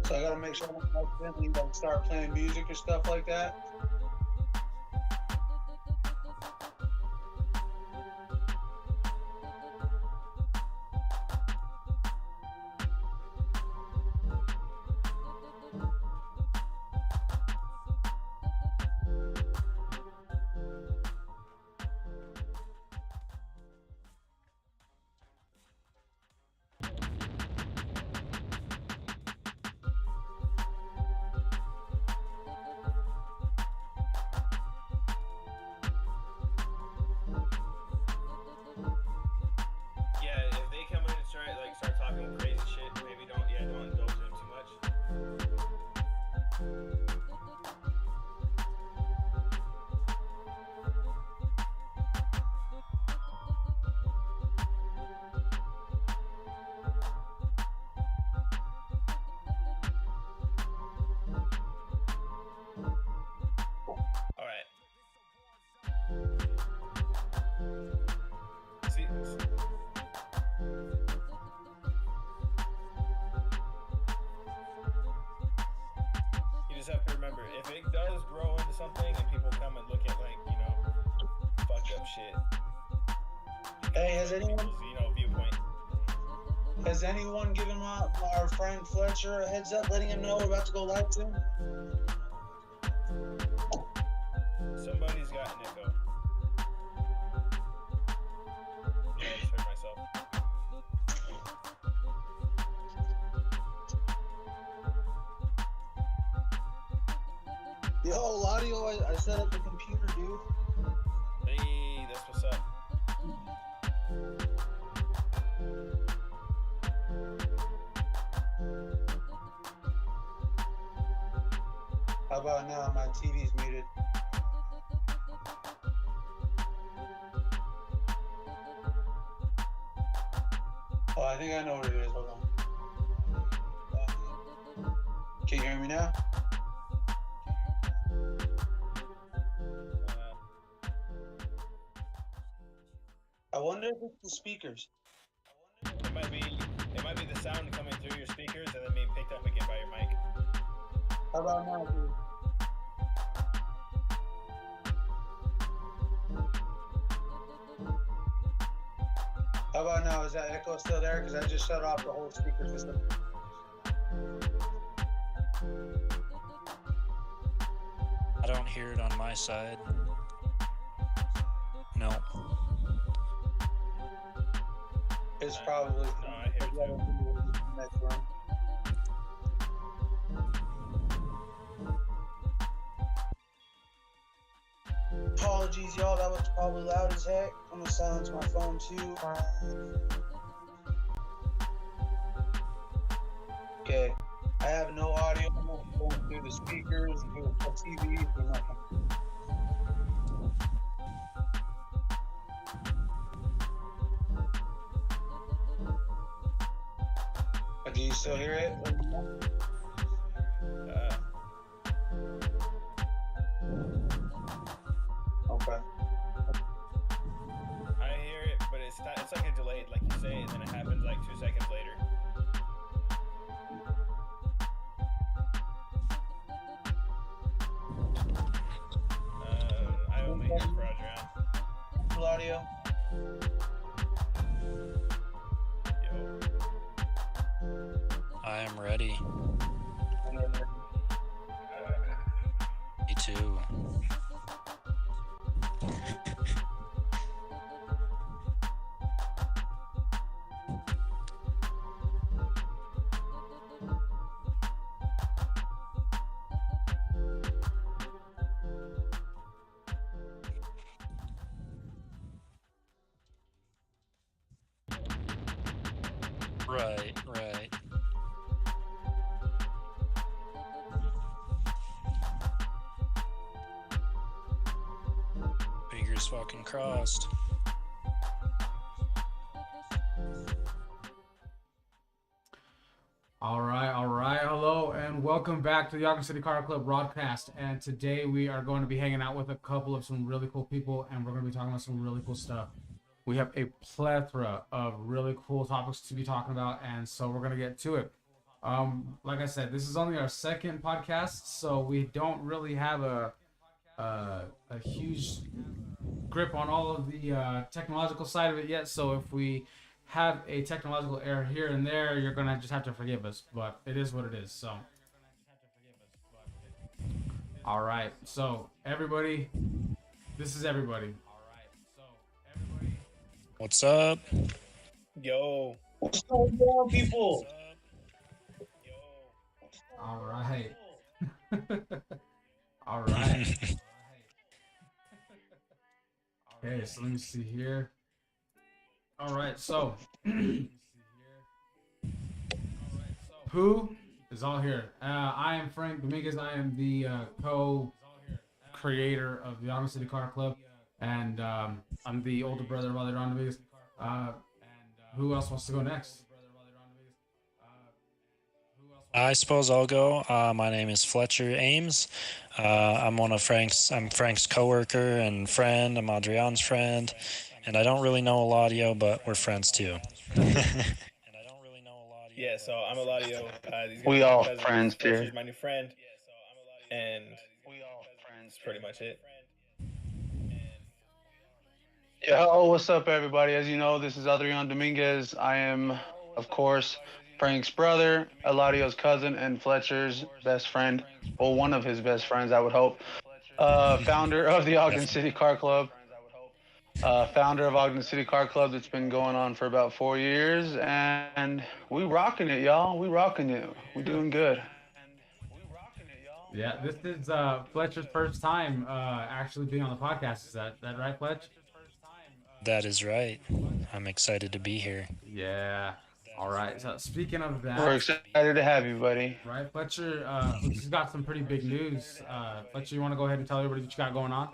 So I gotta make sure I'm accidentally like start playing music or stuff like that. Have to remember, if it does grow into something and people come and look at, like, you know, fucked up shit. Hey, has anyone, viewpoint. Has anyone given our friend Fletcher a heads up, letting him know we're about to go live soon? Somebody's got an echo. Yeah, I just heard myself. Yo, audio, I set up the computer, dude. Hey, that's what's up. How about now? My TV's muted. Oh, I think I know what it is. Hold on. Can you hear me now? I wonder if it's the speakers. It might be the sound coming through your speakers and then being picked up again by your mic. How about now, dude? How about now? Is that echo still there? Because I just shut off the whole speaker system. I don't hear it on my side. No. It's probably no, I hear it too. Next room. Apologies, y'all. That was probably loud as heck. I'm gonna silence my phone too. Okay. I have no audio. I'm not going through the speakers, through the TV, through nothing. Do you still hear it? Okay. I hear it, but it's like a delayed, like you say, and then it happens like 2 seconds later. I only hear Frog around. Audio. I am ready. Me too. Right. Fingers fucking crossed. All right. Hello, and welcome back to the Ogden City Car Club Rodcast. And today we are going to be hanging out with a couple of some really cool people, and we're going to be talking about some really cool stuff. we have a plethora of really cool topics to be talking about, and so we're gonna get to it. Like I said, this is only our second podcast, so we don't really have a huge grip on all of the technological side of it yet. So if we have a technological error here and there, you're gonna just have to forgive us. But it is what it is. So, all right. So everybody, this is everybody. What's up? Yo. What's going on, people? All right. All right. Okay, so let me see here. All right, so who is all here? I am Frank Dominguez. I am the co-creator of the Ogden City Car Club, and I'm the older brother of Ron Dominguez. Who else wants to go next? I suppose I'll go. My name is Fletcher Ames. I'm Frank's coworker and friend. I'm Adrian's friend, and I don't really know Eladio, but we're friends too. Yeah, so I'm Eladio. We all friends here. Fletcher's my new friend, and that's pretty much it. Yo, what's up, everybody? As you know, this is Adrian Dominguez. I am, of course, Frank's brother, Eladio's cousin, and Fletcher's best friend. Well, one of his best friends, I would hope. Founder of the Ogden City Car Club. Founder of Ogden City Car Club that's been going on for about 4 years. And we rocking it, y'all. We rocking it. We doing good. Yeah, this is Fletcher's first time actually being on the podcast. Is that right, Fletch? That is right. I'm excited to be here. Yeah. All right. So speaking of that, We're excited to have you, buddy. right, Fletcher, he's got some pretty big news. Fletcher, you want to go ahead and tell everybody what you got going on?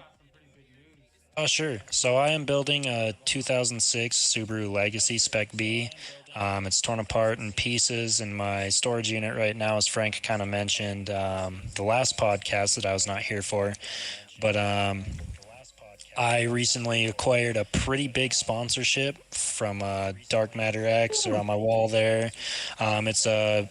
Oh, sure. So I am building a 2006 Subaru Legacy Spec B. It's torn apart in pieces in my storage unit right now, as Frank kind of mentioned the last podcast that I was not here for. But I recently acquired a pretty big sponsorship from Dark Matter X. They're on my wall there. It's a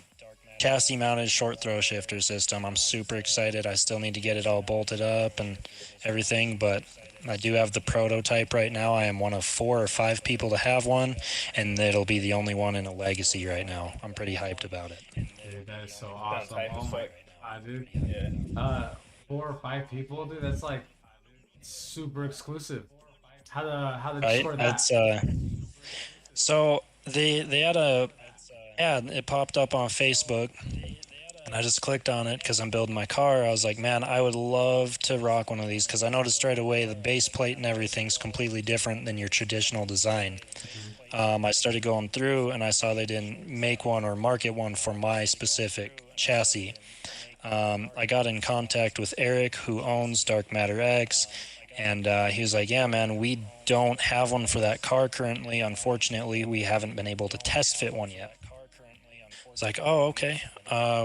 chassis-mounted short throw shifter system. I'm super excited. I still need to get it all bolted up and everything, but I do have the prototype right now. I am one of 4 or 5 people to have one, and it'll be the only one in a Legacy right now. I'm pretty hyped about it. Dude, that is so awesome. hype as Oh my fuck. god, dude. Yeah. 4 or 5 people, dude. That's like super exclusive. How did you Right? score that? It's so they had a ad. It popped up on Facebook, and I just clicked on it because I'm building my car. I was like, man, I would love to rock one of these because I noticed right away the base plate and everything's completely different than your traditional design. I started going through, and I saw they didn't make one or market one for my specific chassis. I got in contact with Eric, who owns Dark Matter X, and he was like, yeah, man, we don't have one for that car currently. Unfortunately, we haven't been able to test fit one yet. I was like, oh, okay.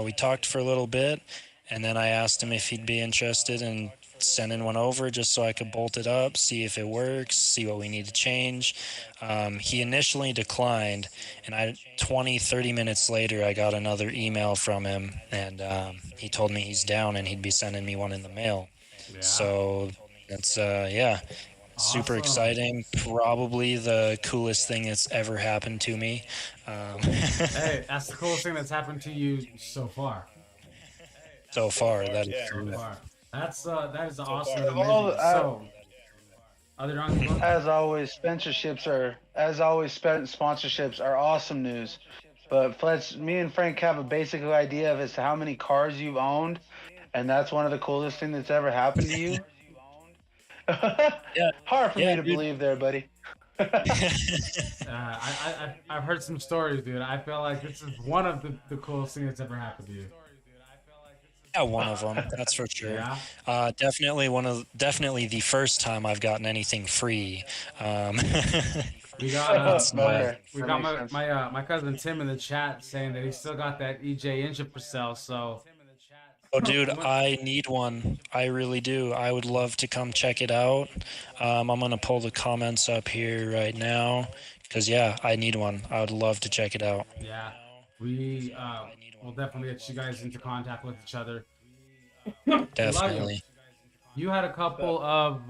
We talked for a little bit, and then I asked him if he'd be interested in sending one over just so I could bolt it up, see if it works, see what we need to change. He initially declined, and 30 minutes later, I got another email from him, and he told me he's down and he'd be sending me one in the mail. Yeah. So that's, yeah, super Awesome. exciting. Probably the coolest thing that's ever happened to me. Hey, that's the coolest thing that's happened to you so far. So far, that is Yeah. true. So far. That is awesome. far. And Well, amazing. So, other on As always, sponsorships are awesome news. But Fletch, me and Frank have a basic idea of as to how many cars you've owned, and that's one of the coolest things that's ever happened to you. Hard for me to dude. believe there, buddy. I've heard some stories, dude. I feel like this is one of the coolest things that's ever happened to you. Yeah, one of them, that's for sure. Yeah. Definitely the first time I've gotten anything free. We got Okay. my cousin Tim in the chat saying that he still got that EJ engine for sale. So Oh, dude, I need one. I really do. I would love to come check it out. I'm gonna pull the comments up here right now because yeah, I need one. I would love to check it out. Yeah, we will definitely get you guys into contact with each other. Eladio, Definitely. you had a couple of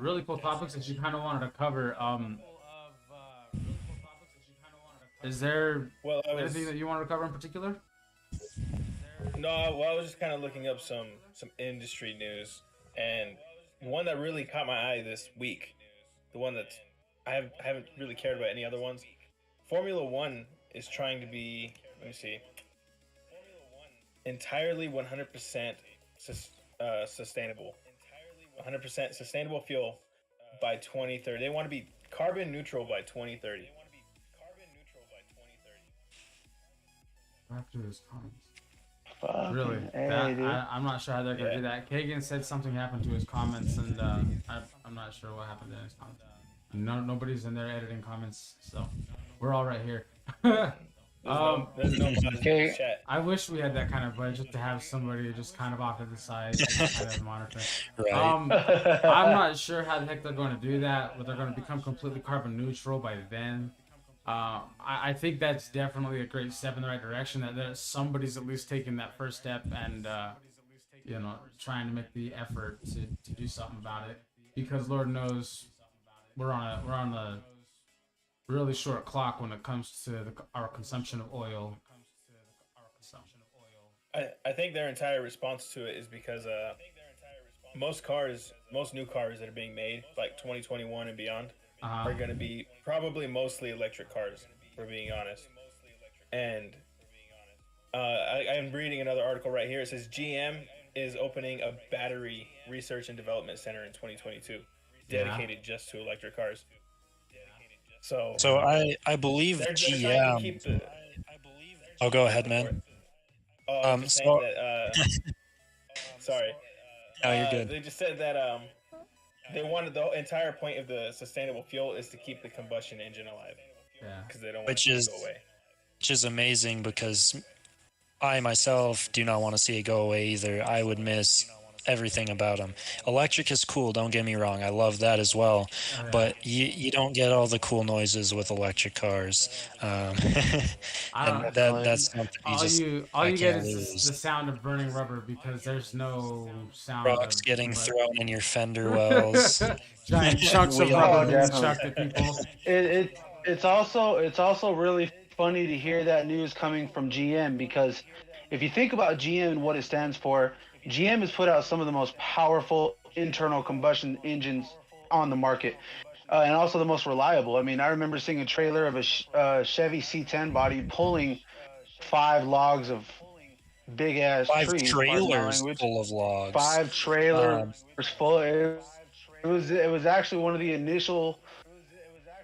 really cool topics that you kind of wanted to cover. Is there Well, anything that you wanted to cover in particular? no, well, I was just kind of looking up some industry news, and one that really caught my eye this week, the one that I haven't really cared about any other ones. Formula One is trying to be, let me see, entirely 100% sustainable, 100% sustainable fuel by 2030. They want to be carbon neutral by 2030. After his comments. Fucking Really? A, dude. I'm not sure how they're gonna Yeah. do that. Kagan said something happened to his comments, and I'm not sure what happened to his comments. Nobody's in there editing comments, so we're all right here. There's no Okay. chat. I wish we had that kind of budget to have somebody just kind of off to the side and kind of monitor. Right. I'm not sure how the heck they're going to do that, but they're going to become completely carbon neutral by then. I think that's definitely a great step in the right direction. That somebody's at least taking that first step and trying to make the effort to do something about it. Because Lord knows we're on a really short clock when it comes to our consumption of oil. So. I think their entire response to it is because most new cars that are being made, like 2021 and beyond, are going to be probably mostly electric cars, for being honest. And I'm reading another article right here. It says GM is opening a battery research and development center in 2022 dedicated just to electric cars. So I believe they're trying to GM. keep the. Oh, go ahead, man. Oh, I was just saying that. Sorry. No, you're good. They just said that they wanted the entire point of the sustainable fuel is to keep the combustion engine alive. Yeah. Because they don't want Which it is to go away. which is amazing because I myself do not want to see it go away either. I would miss everything about them. Electric is cool, don't get me wrong. I love that as well. Oh, yeah. But you don't get all the cool noises with electric cars. And that's something All you get can't is lose. the sound of burning rubber because there's no sound. Rocks getting thrown in your fender wells. Giant chunks of We rubber all being definitely. chucked at people. It's also really funny to hear that news coming from GM because if you think about GM and what it stands for, GM has put out some of the most powerful internal combustion engines on the market, and also the most reliable. I mean, I remember seeing a trailer of a Chevy C10 body pulling 5 logs of big ass 5 trees. pardon my trailers language. full of logs. 5 trailers full. It was actually one of the initial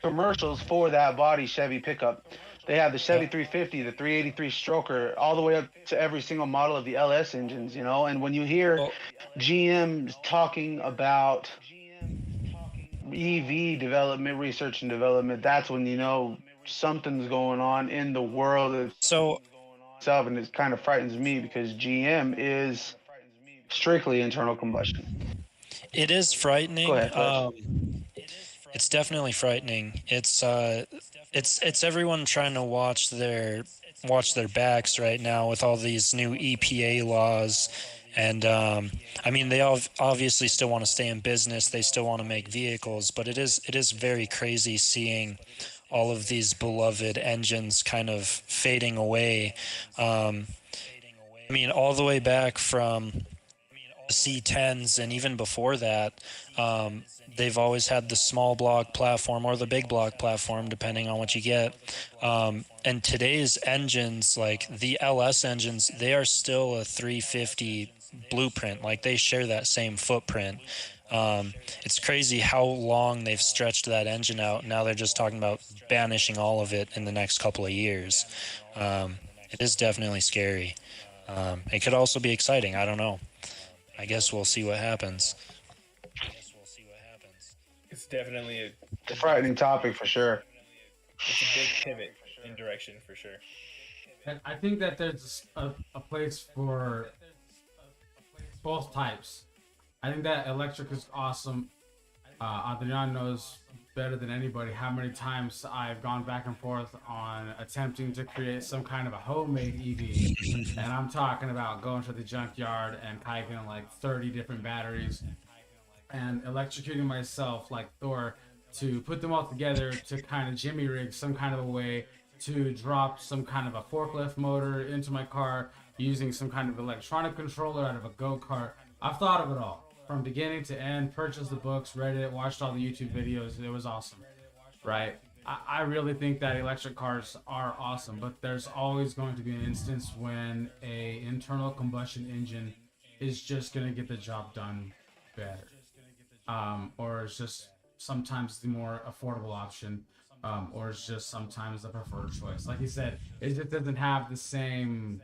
commercials for that body Chevy pickup. They have the Chevy 350, the 383 stroker, all the way up to every single model of the LS engines, And when you hear Well, GM talking about EV development, research and development, that's when you know something's going on in the world so itself, and it kind of frightens me because GM is strictly internal combustion. it is frightening. Go ahead, Fletch. It's definitely frightening. It's everyone trying to watch their backs right now with all these new EPA laws, and I mean they obviously still want to stay in business. They still want to make vehicles, but it is very crazy seeing all of these beloved engines kind of fading away. I mean, all the way back from the C10s and even before that, they've always had the small block platform or the big block platform, depending on what you get. And today's engines, like the LS engines, they are still a 350 blueprint. Like they share that same footprint. It's crazy how long they've stretched that engine out. Now they're just talking about banishing all of it in the next couple of years. It is definitely scary. It could also be exciting. I don't know. I guess we'll see what happens. It's definitely It's a frightening topic for sure. it's a big pivot in direction for sure. And I think that there's a place for both types. I think that electric is awesome. Adrian knows better than anybody how many times I've gone back and forth on attempting to create some kind of a homemade EV. And I'm talking about going to the junkyard and kiting like 30 different batteries and electrocuting myself like Thor to put them all together to kind of jimmy rig some kind of a way to drop some kind of a forklift motor into my car using some kind of electronic controller out of a go-kart. I've thought of it all from beginning to end, purchased the books, read it, watched all the YouTube videos. It was awesome, right? I really think that electric cars are awesome, but there's always going to be an instance when a internal combustion engine is just going to get the job done better. Or it's just sometimes the more affordable option, or it's just sometimes the preferred choice. Like you said, it just doesn't have the same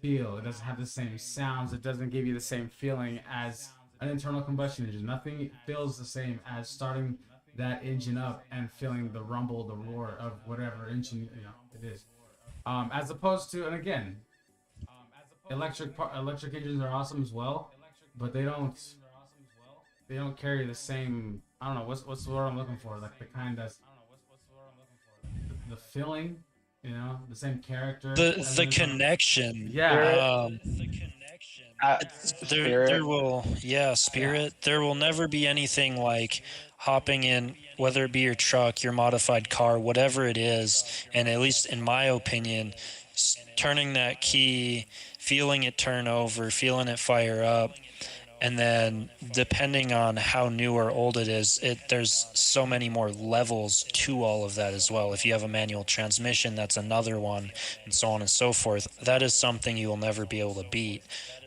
feel. It doesn't have the same sounds. It doesn't give you the same feeling as an internal combustion engine. Nothing feels the same as starting that engine up and feeling the rumble, the roar of whatever engine it is. As opposed to, and again, electric engines are awesome as well, but they don't carry the same. I don't know what's the word I'm looking for. Like the kind that's the feeling, the same character. The connection. Yeah. There will, spirit. There will never be anything like hopping in, whether it be your truck, your modified car, whatever it is, and at least in my opinion, turning that key, feeling it turn over, feeling it fire up, and then depending on how new or old it is, there's so many more levels to all of that as well. If you have a manual transmission, that's another one, and so on and so forth. That is something you will never be able to beat.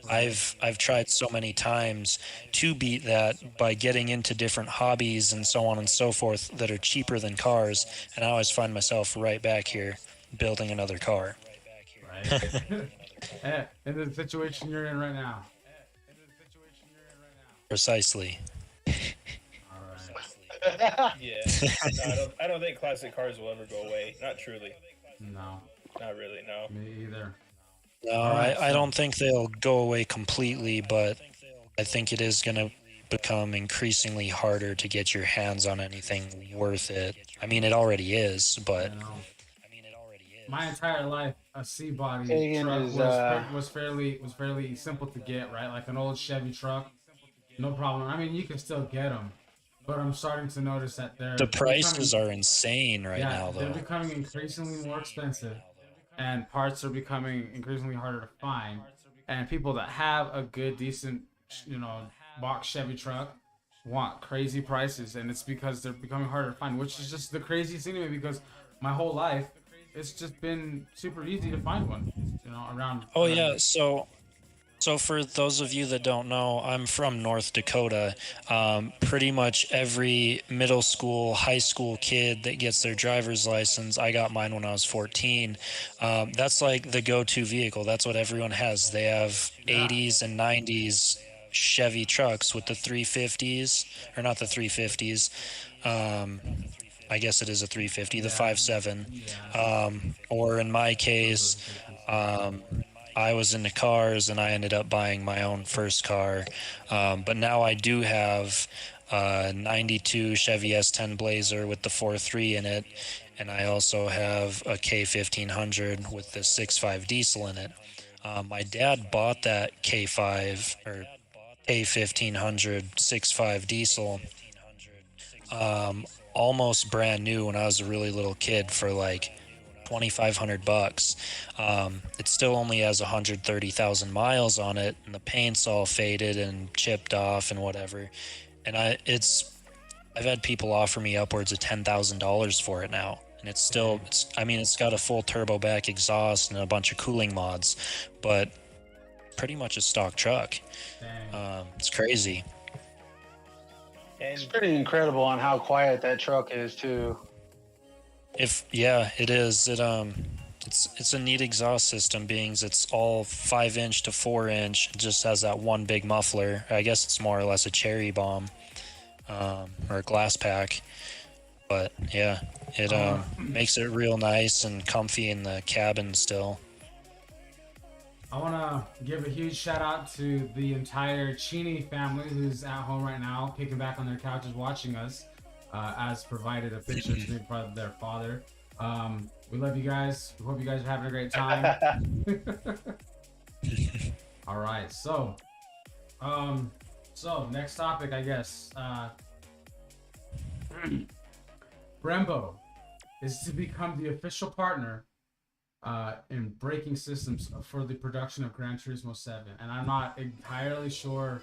I've tried so many times to beat that by getting into different hobbies and so on and so forth that are cheaper than cars, and I always find myself right back here building another car. Right. In the situation you're in right now. Precisely. All right. Yeah. No, I don't think classic cars will ever go away. Not truly. No. Not really, no. Me either. No, I don't think they'll go away completely, but I think it is going to become increasingly harder to get your hands on anything worth it. I mean, it already is, but... My entire life, a C-body truck was fairly simple to get, right? Like an old Chevy truck, no problem. I mean, you can still get them, but I'm starting to notice that the prices are insane now, though. They're becoming increasingly more expensive, and parts are becoming increasingly harder to find. And people that have a good, decent, box Chevy truck want crazy prices, and it's because they're becoming harder to find, which is just the craziest thing to me because my whole life it's just been super easy to find one, around. Oh yeah, so for those of you that don't know, I'm from North Dakota. Pretty much every middle school, high school kid that gets their driver's license, I got mine when I was 14. That's like the go-to vehicle. That's what everyone has. They have 80s and 90s Chevy trucks with the 350s, or not the 350s. I guess it is a 350, the 5.7. Or in my case, I was into cars and I ended up buying my own first car. But now I do have a 92 Chevy S10 Blazer with the 4.3 in it. And I also have a K1500 with the 6.5 diesel in it. My dad bought that K5 or K1500 6.5 diesel almost brand new when I was a really little kid for like $2,500. It still only has 130,000 miles on it, and the paint's all faded and chipped off and whatever. And I've had people offer me upwards of $10,000 for it now, and it's got a full turbo back exhaust and a bunch of cooling mods, but pretty much a stock truck. It's crazy. It's pretty incredible on how quiet that truck is too. It is. It's a neat exhaust system, being it's all 5-inch to 4-inch. It just has that one big muffler. I guess it's more or less a cherry bomb, or a glass pack. But yeah, it makes it real nice and comfy in the cabin still. I want to give a huge shout out to the entire Cheney family who's at home right now, kicking back on their couches watching us, as provided a picture to me by their father. We love you guys. We hope you guys are having a great time. All right, so next topic, I guess. Brembo is to become the official partner in braking systems for the production of Gran Turismo 7, and I'm not entirely sure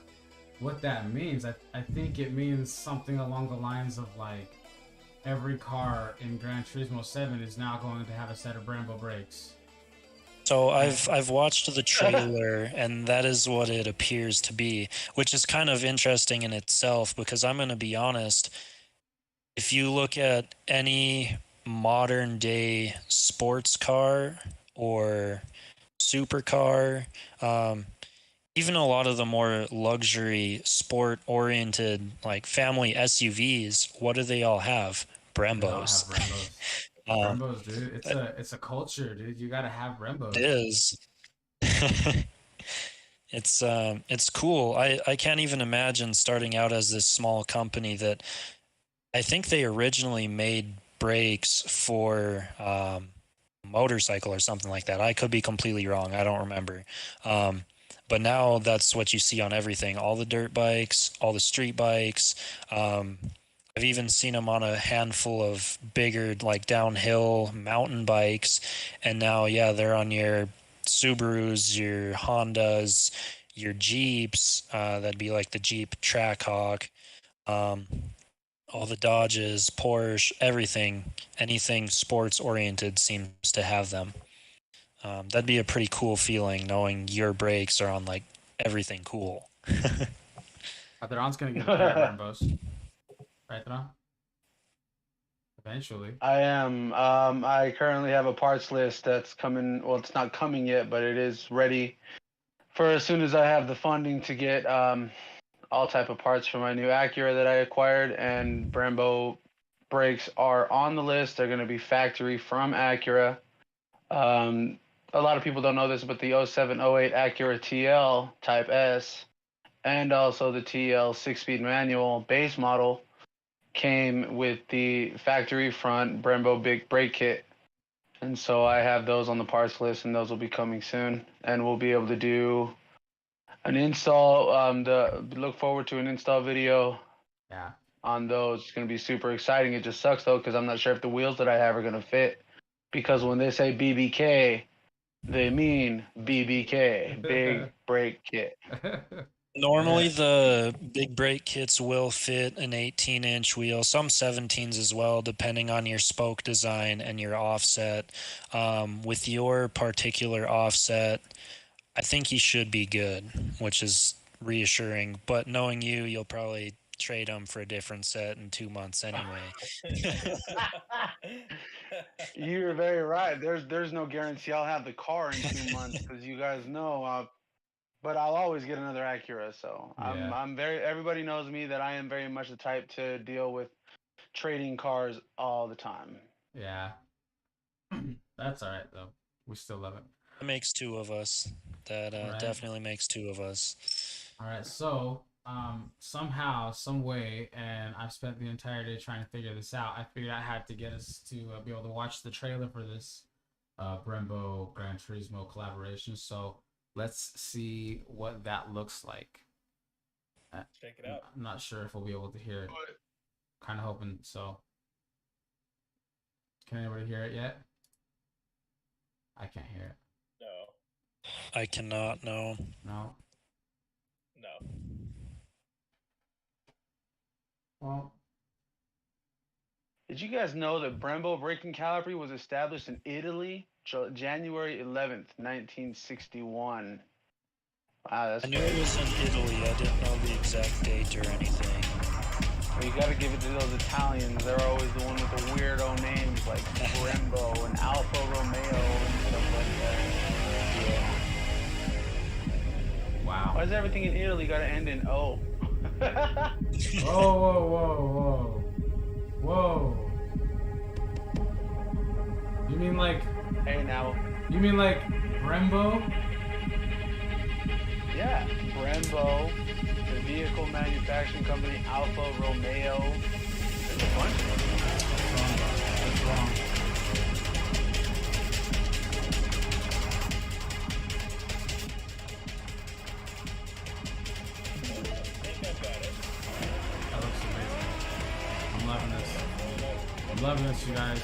what that means. I think it means something along the lines of like every car in Gran Turismo 7 is now going to have a set of Brembo brakes. So I've watched the trailer, and that is what it appears to be, which is kind of interesting in itself, because I'm going to be honest, if you look at any modern day sports car or supercar, even a lot of the more luxury sport oriented like family SUVs, what do they all have? Brembos. They all have Brembos. Brembos, dude. It's a culture, dude. You gotta have Brembos. It is. It's cool. I can't even imagine starting out as this small company that I think they originally made brakes for motorcycle or something like that. I could be completely wrong. I don't remember. But now that's what you see on everything. All the dirt bikes, all the street bikes. I've even seen them on a handful of bigger, like downhill mountain bikes. And now, yeah, they're on your Subarus, your Hondas, your Jeeps. That'd be like the Jeep Trackhawk. All the Dodges, Porsche, everything, anything sports oriented seems to have them. That'd be a pretty cool feeling knowing your brakes are on like everything cool. Adran's gonna get a pair of Brembos. Right, Adran? Eventually. I am. I currently have a parts list that's coming. Well, it's not coming yet, but it is ready for as soon as I have the funding to get all type of parts for my new Acura that I acquired. And Brembo brakes are on the list. They're going to be factory from Acura. A lot of people don't know this, but the 0708 Acura TL Type S and also the TL 6-speed manual base model came with the factory front Brembo big brake kit. And so I have those on the parts list, and those will be coming soon. And we'll be able to do an install. Look forward to an install video. Yeah. On those. It's going to be super exciting. It just sucks, though, because I'm not sure if the wheels that I have are going to fit. Because when they say BBK, they mean BBK, big brake kit. Normally, the big brake kits will fit an 18-inch wheel, some 17s as well, depending on your spoke design and your offset. With your particular offset, I think you should be good, which is reassuring. But knowing you, you'll probably trade them for a different set in 2 months anyway. You're very right. There's no guarantee I'll have the car in 2 months, because you guys know. But I'll always get another Acura. So Yeah. I'm very. Everybody knows me that I am very much the type to deal with trading cars all the time. Yeah. That's all right though. We still love it. That makes two of us. That Right. definitely makes two of us. All right. So somehow, some way, and I've spent the entire day trying to figure this out. I figured I had to get us to be able to watch the trailer for this Brembo Gran Turismo collaboration. So let's see what that looks like. Check it out. I'm not sure if we'll be able to hear it. Kind of hoping so. Can anybody hear it yet? I can't hear it. No. I cannot, no. No? No. Well, Did you guys know that Brembo braking caliper was established in Italy, January 11th, 1961? Wow, that's I knew it was in Italy. I didn't know the exact date or anything. Well, you got to give it to those Italians. They're always the one with the weirdo names like Brembo and Alfa Romeo and stuff like that. Yeah. wow. Why does everything in Italy got to end in O? Whoa. Whoa. You mean like Hey, now. Brembo? Yeah, Brembo, the vehicle manufacturing company Alfa Romeo. There's a bunch of them. That's wrong. That looks amazing. I'm loving this. I'm loving this, you guys.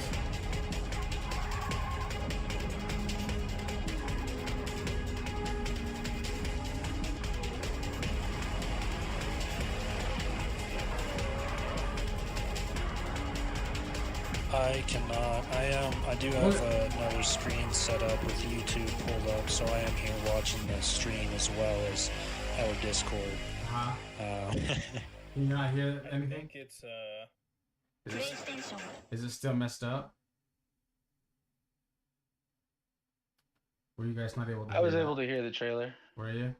I cannot. I do have another screen set up with YouTube pulled up, so I am here watching the stream as well as our Discord. Can you not hear anything? I think it's Is it still messed up? Were you guys not able to I was able to hear the trailer. Were you?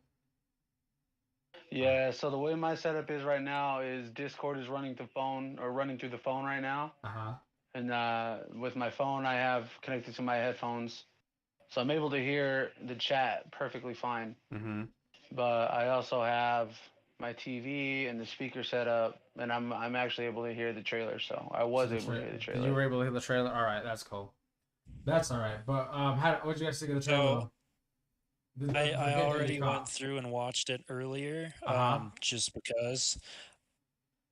Yeah, so the way my setup is right now is Discord is running through the phone right now. And with my phone, I have connected to my headphones, so I'm able to hear the chat perfectly fine. Mm-hmm. But I also have my TV and the speaker set up, and I'm actually able to hear the trailer. So I was able to hear the trailer. You were able to hear the trailer. All right, that's cool. That's all right. But what did you guys think of the trailer? I already went through and watched it earlier, just because.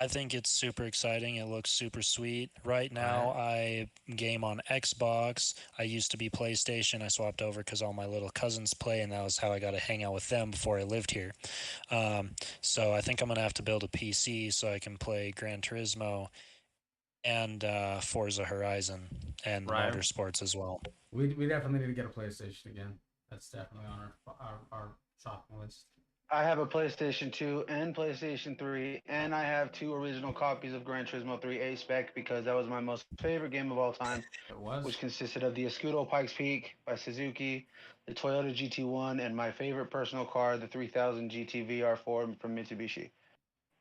I think it's super exciting. It looks super sweet. Right now, I game on Xbox. I used to be PlayStation. I swapped over because all my little cousins play, and that was how I got to hang out with them before I lived here. So I think I'm going to have to build a PC so I can play Gran Turismo and Forza Horizon and Motorsports as well. We definitely need to get a PlayStation again. That's definitely on our shopping list. I have a PlayStation 2 and PlayStation 3, and I have 2 original copies of Gran Turismo 3 A-Spec because that was my most favorite game of all time. It was. Which consisted of the Escudo Pikes Peak by Suzuki, the Toyota GT1, and my favorite personal car, the 3000 GT VR4 from Mitsubishi.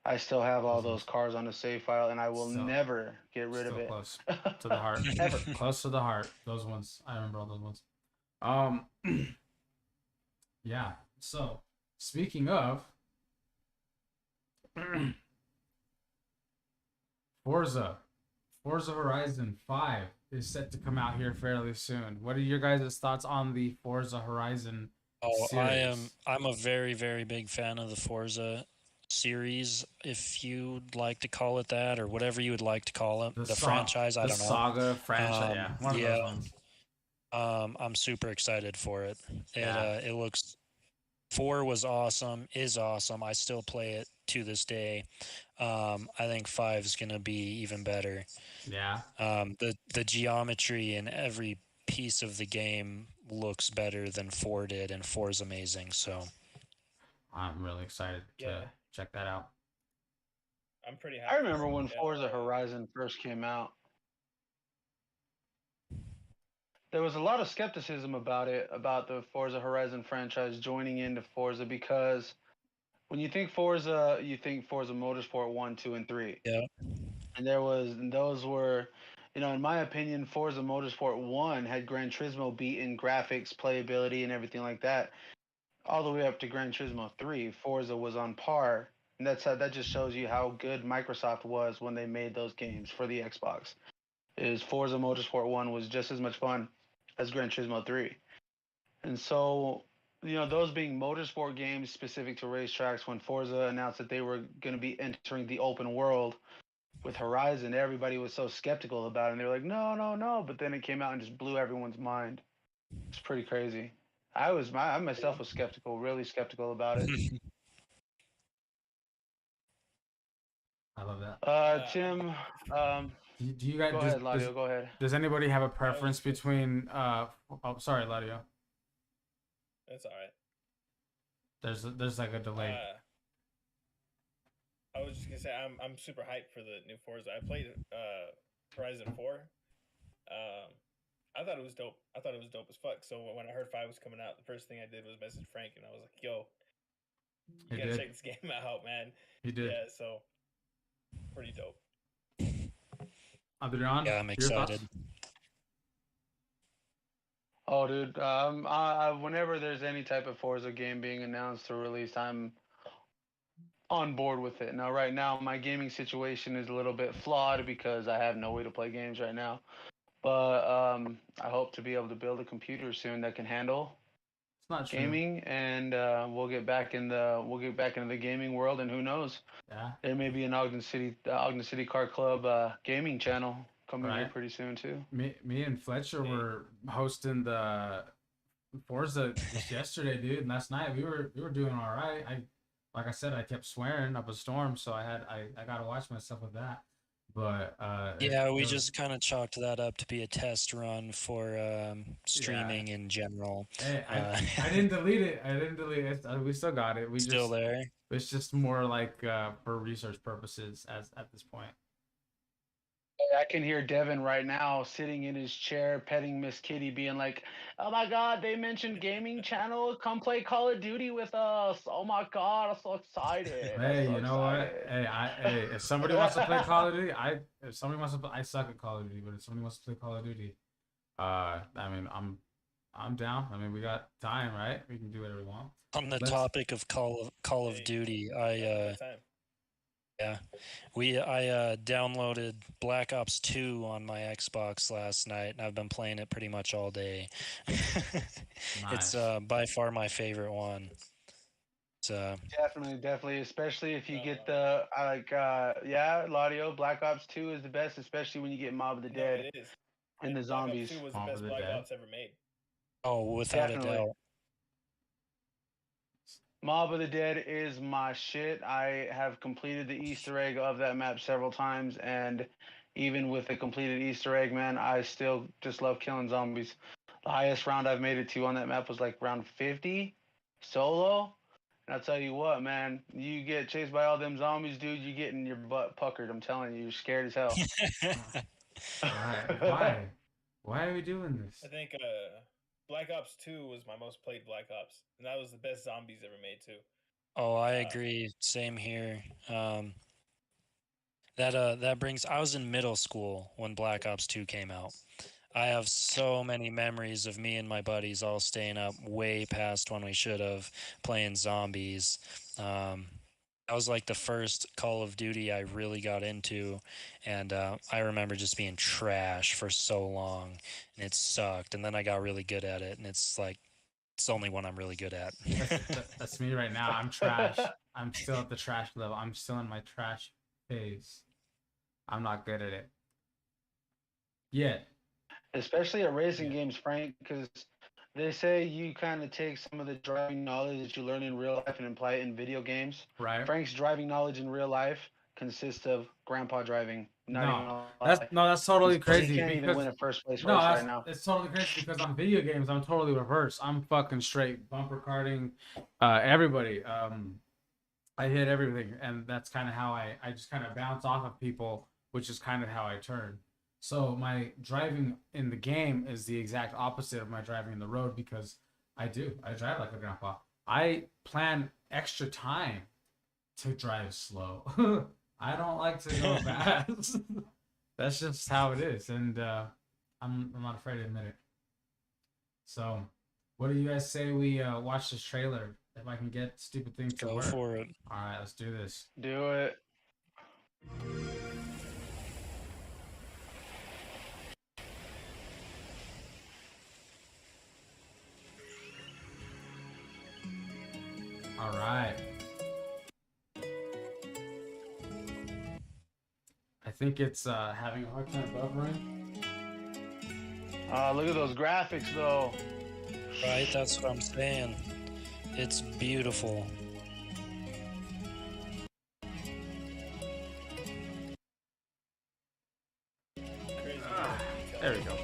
I still have all those cars on a save file, and I will never get rid of it. Close to the heart. Ever. Close to the heart. Those ones. I remember all those ones. Yeah. So, speaking of Forza Horizon 5 is set to come out here fairly soon. What are your guys' thoughts on the Forza Horizon series? I'm a very, very big fan of the Forza series, if you'd like to call it that, or whatever you would like to call it. The franchise, I don't know. The saga franchise, one of those ones. I'm super excited for it. It looks... 4 was awesome, is awesome. I still play it to this day. I think 5 is going to be even better. Yeah. The geometry in every piece of the game looks better than 4 did, and 4 is amazing. So I'm really excited to check that out. I'm pretty happy. I remember when Forza Horizon first came out. There was a lot of skepticism about the Forza Horizon franchise joining into Forza, because when you think Forza, you think Forza Motorsport 1, 2, and 3. Yeah. And those were, in my opinion, Forza Motorsport 1 had Gran Turismo beat in graphics, playability, and everything like that. All the way up to Gran Turismo 3, Forza was on par. And that just shows you how good Microsoft was when they made those games for the Xbox. Forza Motorsport 1 was just as much fun as Gran Turismo 3. And so, those being motorsport games specific to racetracks, when Forza announced that they were going to be entering the open world with Horizon, everybody was so skeptical about it. And they were like, no. But then it came out and just blew everyone's mind. It's pretty crazy. I myself was skeptical, really skeptical about it. I love that. Tim, do you guys go ahead, Ladio, go ahead. Does anybody have a preference between sorry, Ladio. That's all right. There's like a delay. I was just gonna say I'm super hyped for the new Forza. I played Horizon 4. I thought it was dope. I thought it was dope as fuck. So when I heard 5 was coming out, the first thing I did was message Frank, and I was like, "Yo, you gotta check this game out, man." He did. Yeah, so pretty dope. Adrian, yeah, I'm excited. Oh, dude. Whenever there's any type of Forza game being announced or released, I'm on board with it. Now, right now, my gaming situation is a little bit flawed because I have no way to play games right now. But I hope to be able to build a computer soon that can handle It's not true. gaming, and we'll get back into the gaming world. And who knows, Yeah. there may be an Ogden City Car Club gaming channel coming here Right. pretty soon too. Me and Fletcher were hosting the Forza just yesterday, dude. And last night we were doing all right. Like I said, I kept swearing up a storm, so I got to watch myself with that. But yeah, we just kind of chalked that up to be a test run for streaming in general. Hey, I didn't delete it. I didn't delete it. We still got it. We still just there. It's just more like for research purposes as at this point. I can hear Devin right now sitting in his chair petting Miss Kitty, being like, "Oh my God, they mentioned gaming channel. Come play Call of Duty with us. Oh my God, I'm so excited." Hey, so you know what? Hey, if somebody wants to play Call of Duty, I suck at Call of Duty, but if somebody wants to play Call of Duty, I mean, I'm down. I mean, we got time, right? We can do whatever we want. On the topic of Call of Duty, I downloaded Black Ops 2 on my Xbox last night, and I've been playing it pretty much all day. Nice. It's by far my favorite one. So definitely, especially if you get the Laudio, Black Ops 2 is the best, especially when you get Mob of the Dead it is. and the zombies. Black Ops 2 was the best Black Ops ever made. Oh, without a doubt. Mob of the Dead is my shit. I have completed the Easter egg of that map several times, and even with the completed Easter egg, man, I still just love killing zombies. The highest round I've made it to on that map was like round 50 solo. And I'll tell you what, man, you get chased by all them zombies, dude, you getting your butt puckered. I'm telling you, you're scared as hell. Why? Why are we doing this? I think Black Ops 2 was my most played Black Ops, and that was the best zombies ever made too. Oh, I agree. Same here. That brings. I was in middle school when Black Ops 2 came out. I have so many memories of me and my buddies all staying up way past when we should have, playing zombies. That was like the first Call of Duty I really got into, and I remember just being trash for so long, and it sucked. And then I got really good at it, and it's like it's the only one I'm really good at. That's me right now. I'm trash. I'm still at the trash level. I'm still in my trash phase. I'm not good at it yet. Especially at racing games, Frank, because they say you kind of take some of the driving knowledge that you learn in real life and apply it in video games. Right. Frank's driving knowledge in real life consists of grandpa driving. That's totally crazy. He can't even win a first place race right now. It's totally crazy because on video games, I'm totally reverse. I'm fucking straight bumper karting. Everybody. I hit everything, and that's kind of how I just kind of bounce off of people, which is kind of how I turn. So my driving in the game is the exact opposite of my driving in the road because I drive like a grandpa. I plan extra time to drive slow. I don't like to go fast. That's just how it is, and I'm not afraid to admit it. So, what do you guys say we watch this trailer? If I can get stupid things to work. Go for it. All right, let's do this. Do it. All right. I think it's having a hard time buffering. Look at those graphics, though. Right, that's what I'm saying. It's beautiful. There we go.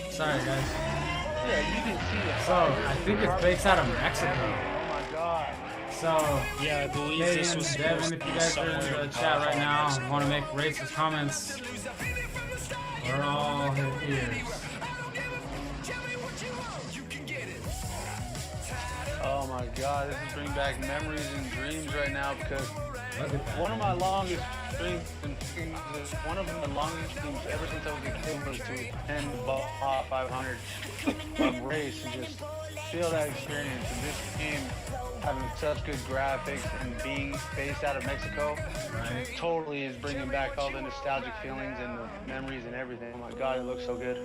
Sorry, guys. Yeah, you can see it. So, I think it's based out of Mexico. Oh my god. So, yeah, I believe this was Devin, if you guys are in the chat right now and want to make racist comments, we're all ears. Oh my god, this is bringing back memories and dreams right now because one of my longest strings and strings. One of the longest things ever since I was a kid was to attend the Baja 500 race and just feel that experience. And this game having such good graphics and being based out of Mexico, Right. totally is bringing back all the nostalgic feelings and the memories and everything. Oh my God, it looks so good.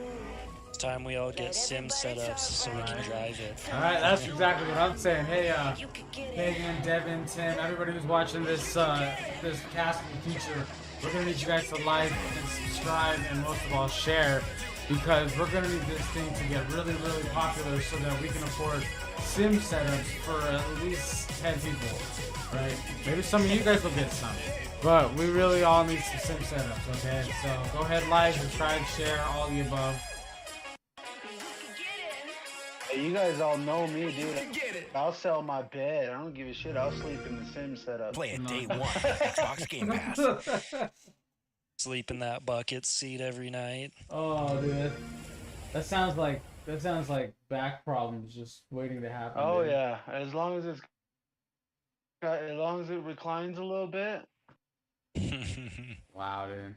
It's time we all get sim setups so we can drive it. All right, that's exactly what I'm saying. Hey, Megan, Devin, Tim, everybody who's watching this this cast in the future, we're gonna need you guys to like and subscribe and most of all share, because we're gonna need this thing to get really, really popular so that we can afford sim setups for at least 10 people, right? Maybe some of you guys will get some, but we really all need some sim setups, okay? So go ahead, like, subscribe, share, all the above. Hey, you guys all know me, dude. I'll sell my bed. I don't give a shit. I'll sleep in the sim setup. Play it day one. Xbox Game Pass. Sleep in that bucket seat every night. Oh, dude, that sounds like back problems just waiting to happen. Oh dude. yeah, as long as it reclines a little bit. Wow, dude.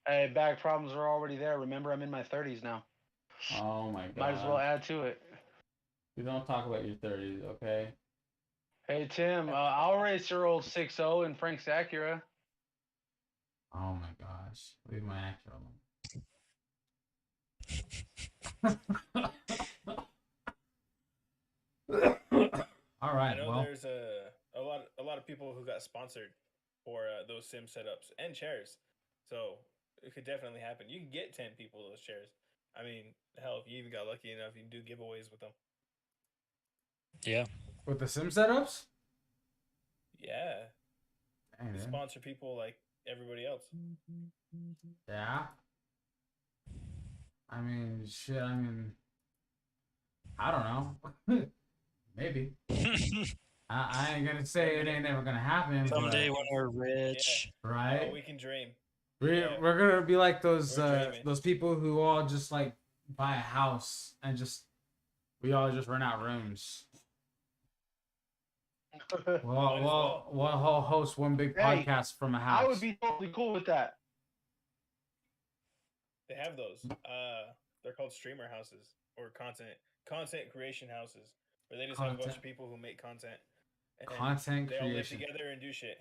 Hey, back problems are already there. Remember, I'm in my 30s now. Oh my god. Might as well add to it. We don't talk about your 30s, okay? Hey Tim, I'll race your old 6.0 in Frank's Acura. Oh my gosh. Leave my actor alone. All right. I know Well, there's a lot of people who got sponsored for those sim setups and chairs, so it could definitely happen. You can get 10 people those chairs. I mean, hell, if you even got lucky enough, you can do giveaways with them. Yeah. with the sim setups? Yeah, Dang, you dude. sponsor people like everybody else. Yeah. I mean, shit. I mean, I don't know. Maybe. I ain't gonna say it ain't never gonna happen. Someday but, when we're rich. right? Oh, we can dream. We're gonna be like those We're dreaming. those people who all just like buy a house and just we all just rent out rooms. We'll host one big Hey, podcast from a house. I would be totally cool with that. They have those. They're called streamer houses or content creation houses, where they just have a bunch Content- of people who make content. And Content they all live creation. together and do shit.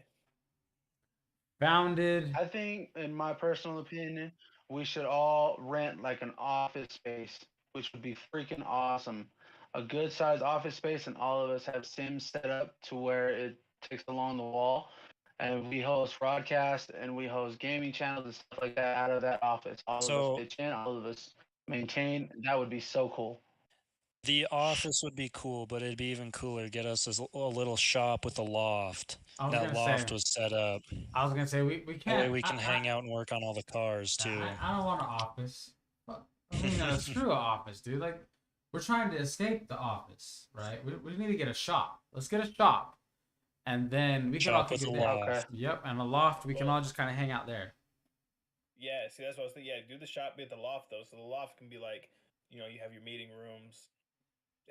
Founded. I think, in my personal opinion, we should all rent like an office space, which would be freaking awesome. A good sized office space, and all of us have Sims set up to where it takes along the wall. And we host broadcast and we host gaming channels and stuff like that out of that office. All of So- us pitch in, all of us maintain. That would be so cool. The office would be cool, but it'd be even cooler. Get us a little shop with a loft. I was That gonna loft say. was set up. I was gonna say we That can't. way we can hang out and work on all the cars too. I don't want an office. I mean, screw an office, dude. Like, we're trying to escape the office, right? We need to get a shop. Let's get a shop, and then we can all Shop with kick a it there. loft. Yep, and a loft. We can all just kind of hang out there. Yeah, see, that's what I was thinking. Yeah, do the shop be at the loft though, so the loft can be like, you have your meeting rooms,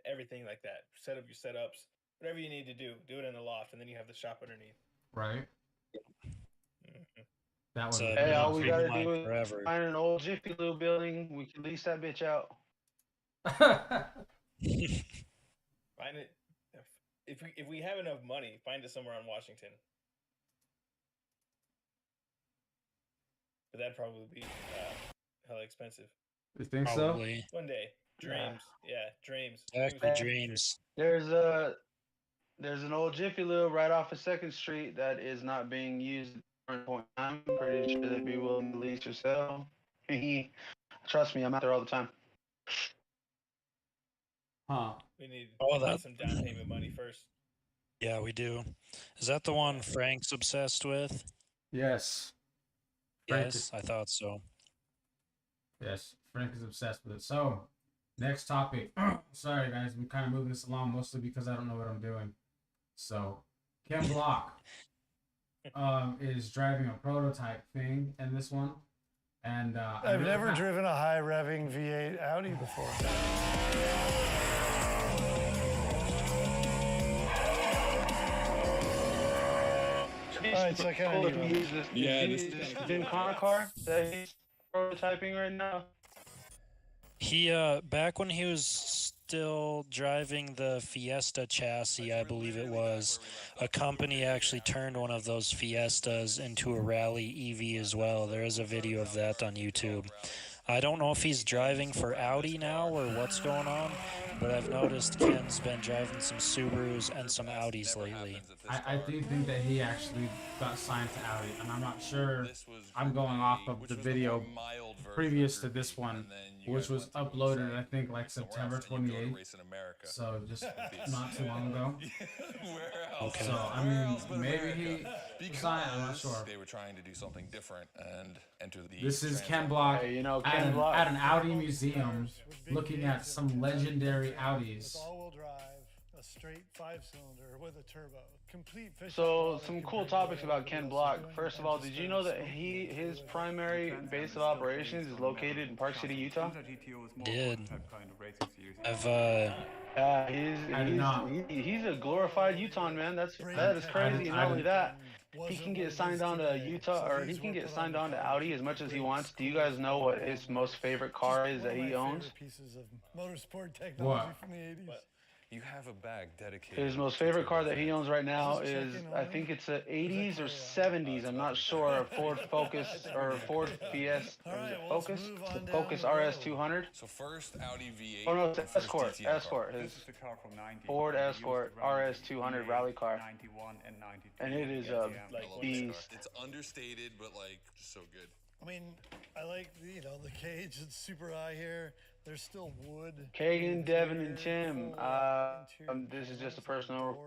everything like that. Set up your setups, whatever you need to do it in the loft, and then you have the shop underneath. Right. Mhm. That would. So, be Hey, all we Free gotta mind do is forever. find an old Jiffy Lube building. We can lease that bitch out. Find it if we have enough money. Find it somewhere on Washington, but that'd probably be hella expensive. You think so? Probably. One day, dreams. Yeah, dreams. Exactly, Dreams. dreams. There's an old Jiffy Lube right off of 2nd Street that is not being used at the current point. I'm pretty sure they'd be willing to lease or sell. Trust me, I'm out there all the time. Huh? We need that- some down payment money first. Yeah, we do. Is that the one Frank's obsessed with? Yes. Frank Yes, is- I thought so. Yes. Frank is obsessed with it. So, next topic. Sorry, guys. I'm kind of moving this along mostly because I don't know what I'm doing. So, Ken Block is driving a prototype thing in this one. And I've never driven a high revving V8 Audi before. To be right, so I kind cool of if he uses this. Yeah, Is this this is his new car that he's prototyping right now? He back when he was still driving the Fiesta chassis, I believe it was, a company actually turned one of those Fiestas into a rally EV as well. There is a video of that on YouTube. I don't know if he's driving for Audi now or what's going on, but I've noticed Ken's been driving some Subarus and some Audis lately. I do think that he actually got signed to Audi, and I'm not sure. I'm going off of the video previous to this one, which was uploaded, I think, like September 28th. So just not too long ago. Okay. So, I mean, maybe he signed, I'm not sure. They were trying to do something different and enter the. This is Ken Block Hey, you know, at Ken an, Block. at an Audi museum looking at some legendary Audis. It's all-wheel drive, a straight 5-cylinder with a turbo. Complete fish So out some of cool water topics compared about to Ken what Block. else First of doing all, and did just you know that his primary base of operations is located in Park City, Utah? Did. I've I did not. He's a glorified Utah man. That is crazy. And not only that, he can get signed on to Utah, or he can get signed on to Audi as much as he wants. Do you guys know what his most favorite car is that he owns? Pieces of motorsport technology What? from the 80s. You have a bag dedicated. His most favorite car that he owns right now is, I think it's a 80s or 70s. I'm not sure. A Ford Focus or Ford Fiesta. Or is it Focus? The Focus RS 200. So first Audi V8. Oh no, it's the an first Escort. DTM car. Escort. His Ford Escort RS 200 rally car. And it is a beast. It's understated, but like just so good. I mean, I like the cage. It's super high here. There's still wood. Kagan, Devin, and Tim. This is just a personal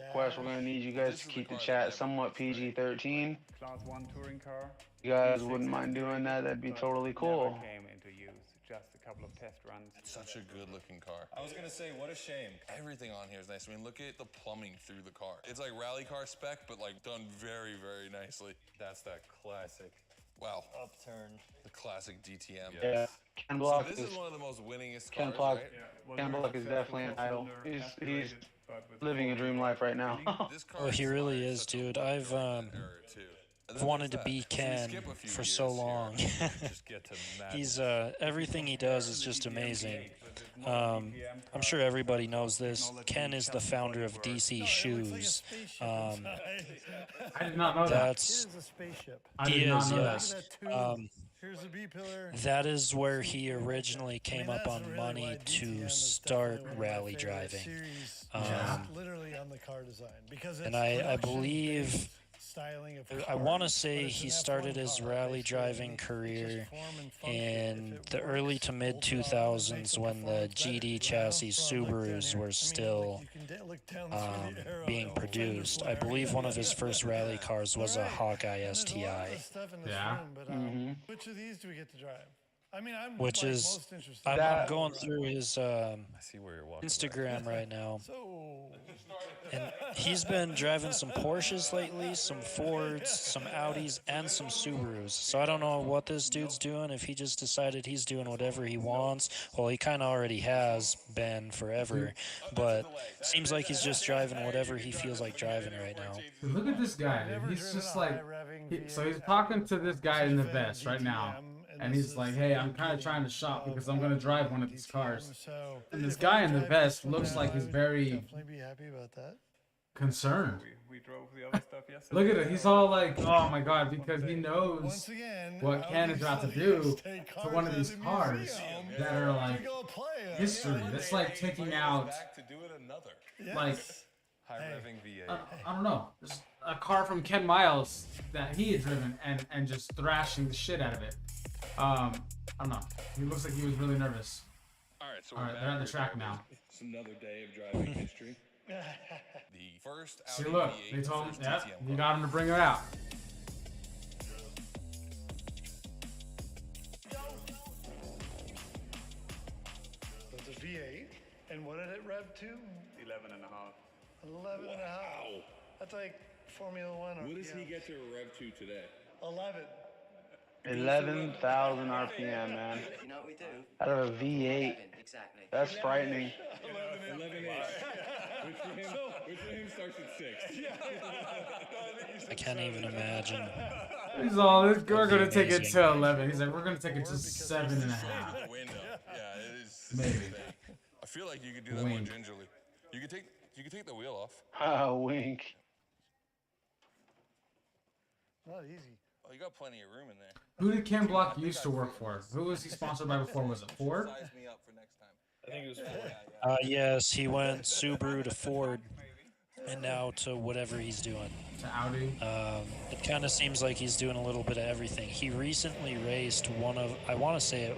request. We're gonna need you guys to keep the chat somewhat PG-13. Class 1 touring car. You guys wouldn't mind doing that? That'd be totally cool. Never came into use. Just a couple of test runs. It's such a good looking car. I was gonna say, what a shame. Everything on here is nice. I mean, look at the plumbing through the car. It's like rally car spec, but like done very, very nicely. That's that classic. Wow. Upturned. The classic DTM. Yeah, Ken Block So this is is one of the most winningest Ken cars, Block. right? Ken Block is definitely an idol. He's living a dream life right now. This car Oh, he really inspires is, such a dude. look I've from that era, too. And then wanted to there's be that. So we Ken skip a few for so years here, long. just get to He's madness. everything he does is just amazing. I'm sure everybody knows this. Ken is the founder of DC Shoes. I did not know that. That's Here's a spaceship. I he did not is, know yes. that. Here's the B pillar. That is where he originally came up that's on really money why DTM to is start definitely one of my rally favorite driving. series, Um, just literally on the car design because it's And I production-based believe styling of I cars, want to but say it's he an started F1 his car, rally basically. driving It's just career form and function. in If it the early works, to mid bolt on, it makes 2000s the when the performance better, GD you know? chassis So I look down Subarus here. were I mean, still look, you can look down through the arrow, being fender produced. I flare. believe one of his first rally cars was a Alright, Hawkeye and there's a lot STI. of stuff in this Yeah. room, but, which of these do we get to drive? I mean, I'm Which like, is- most interested I'm, in I'm the going drive. through his I see where you're walking. Instagram right now, So, and he's been driving some Porsches lately, some Fords, some Audis, and some Subarus. So I don't know what this dude's doing, if he just decided he's doing whatever he wants. Well, he kind of already has been forever, but seems like he's just driving whatever he feels like driving right now. Look at this guy, dude. He's just like, so he's talking to this guy in the vest right now, and he's like, "Hey, I'm kind of trying to shop because I'm gonna drive one of these cars." And this guy in the vest looks like he's very definitely be happy about that. concerned. We drove the other stuff yesterday. Look at it. He's all like, "Oh my god," because he knows Once again, what Ken is about to do to one of these cars that are like history. That's like taking out, Back to do it another. like, High revving V8. I don't know, just a car from Ken Miles that he had driven and just thrashing the shit out of it. I don't know. He looks like he was really nervous. All right, so All right, they're at the track now. It's another day of driving history. The first See, Audi look, V8, they told him, first yeah, DTM you car. got him to bring her out. So it's a V8, and what did it rev to? 11 and a half. 11 and a half. That's like Formula One. What does he RPMs. get to rev to today? 11. 11,000 RPM, man. You know what we do? Out of a V8. Exactly. That's frightening. 11-ish. Which for him starts at 6. Yeah. I can't even imagine. He's all, we're gonna take it amazing. to 11. He's like, we're gonna take it to 7.5. The window. Yeah, it is. Maybe. I feel like you could do that Wink. more gingerly. You could take the wheel off. Wink. Not easy. Oh, you got plenty of room in there. Who did Ken Block used to work for? Who was he sponsored by before? Was it Ford? Size me up for next time. I think it was Ford. Yes, he went Subaru to Ford, and now to whatever he's doing. To Audi? It kind of seems like he's doing a little bit of everything. He recently raced one of, I want to say it,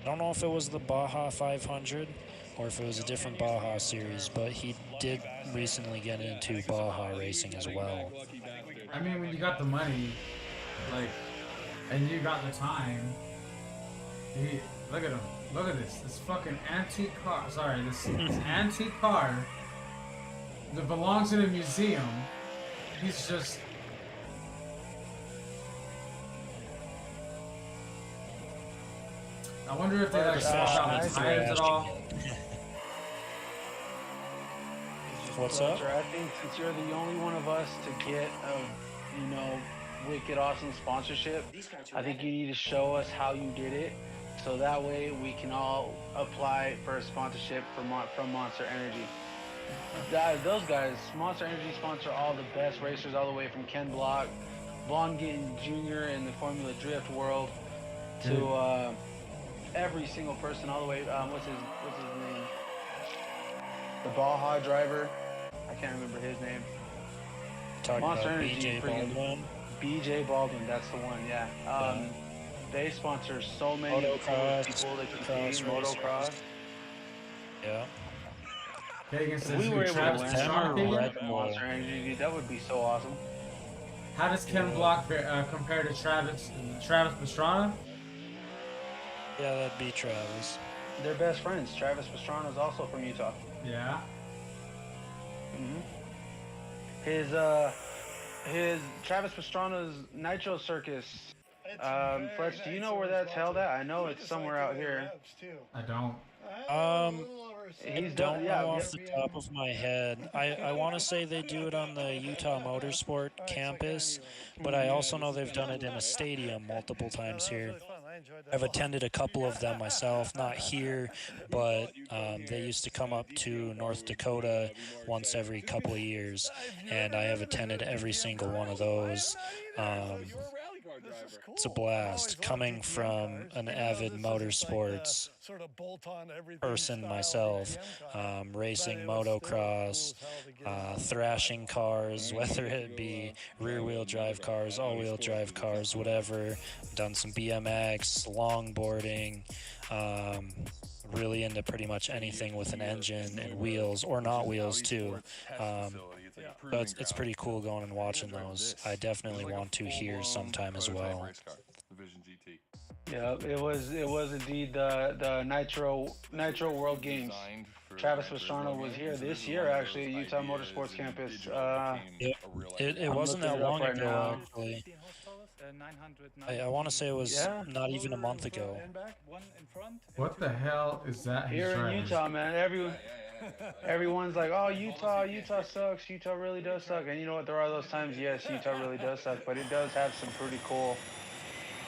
I don't know if it was the Baja 500 or if it was a different Baja series, but he did recently get into Baja racing as well. I mean, when you got the money, like, and you got the time, look at him. Look at this. This fucking antique car. Sorry, this antique car that belongs in a museum. He's just. I wonder if they like swap out the tires at all. What's up? Fletcher, I think since you're the only one of us to get a, wicked awesome sponsorship, I think you need to show us how you did it, so that way we can all apply for a sponsorship from Monster Energy. Those guys, Monster Energy sponsor all the best racers, all the way from Ken Block, Vaughn Gittin Jr. in the Formula Drift world, to every single person, all the way. What's his name? The Baja driver. I can't remember his name. Talking Monster about Energy, BJ freaking- Baldwin. BJ Baldwin, that's the one. Yeah. They sponsor so many Motocross, people that you cross see. Motocross. Yeah. Kagan says, If we were able to Travis win Pastrana, Red Kagan? Bull. Monster Energy, dude, that would be so awesome. How does Ken Block compare to Travis Pastrana? Yeah, that'd be Travis. They're best friends. Travis Pastrana is also from Utah. Yeah. His Travis Pastrana's Nitro Circus. Fletch, do you know where that's held at? I know it's somewhere out here. I don't. I don't know off the top of my head. I want to say they do it on the Utah Motorsport campus, but I also know they've done it in a stadium multiple times here. I've attended a couple of them myself, not here, but they used to come up to North Dakota once every couple of years, and I have attended every single one of those. It's a blast coming from an avid motorsports person myself, racing motocross, thrashing cars, whether it be rear-wheel drive cars, all-wheel drive cars, whatever. Done some BMX, longboarding, really into pretty much anything with an engine and wheels, or not wheels too. But it's pretty cool going and watching those. I definitely want to here sometime as well. Yeah, it was indeed the Nitro World Games. Travis Pastrana was here this year, actually, at Utah Motorsports Campus. It wasn't that long ago, actually. I want to say it was not even a month ago. What the hell is that? Here in Utah, man, everyone's like, oh, Utah sucks. Utah really does suck. And you know what? There are those times, yes, Utah really does suck, but it does have some pretty cool.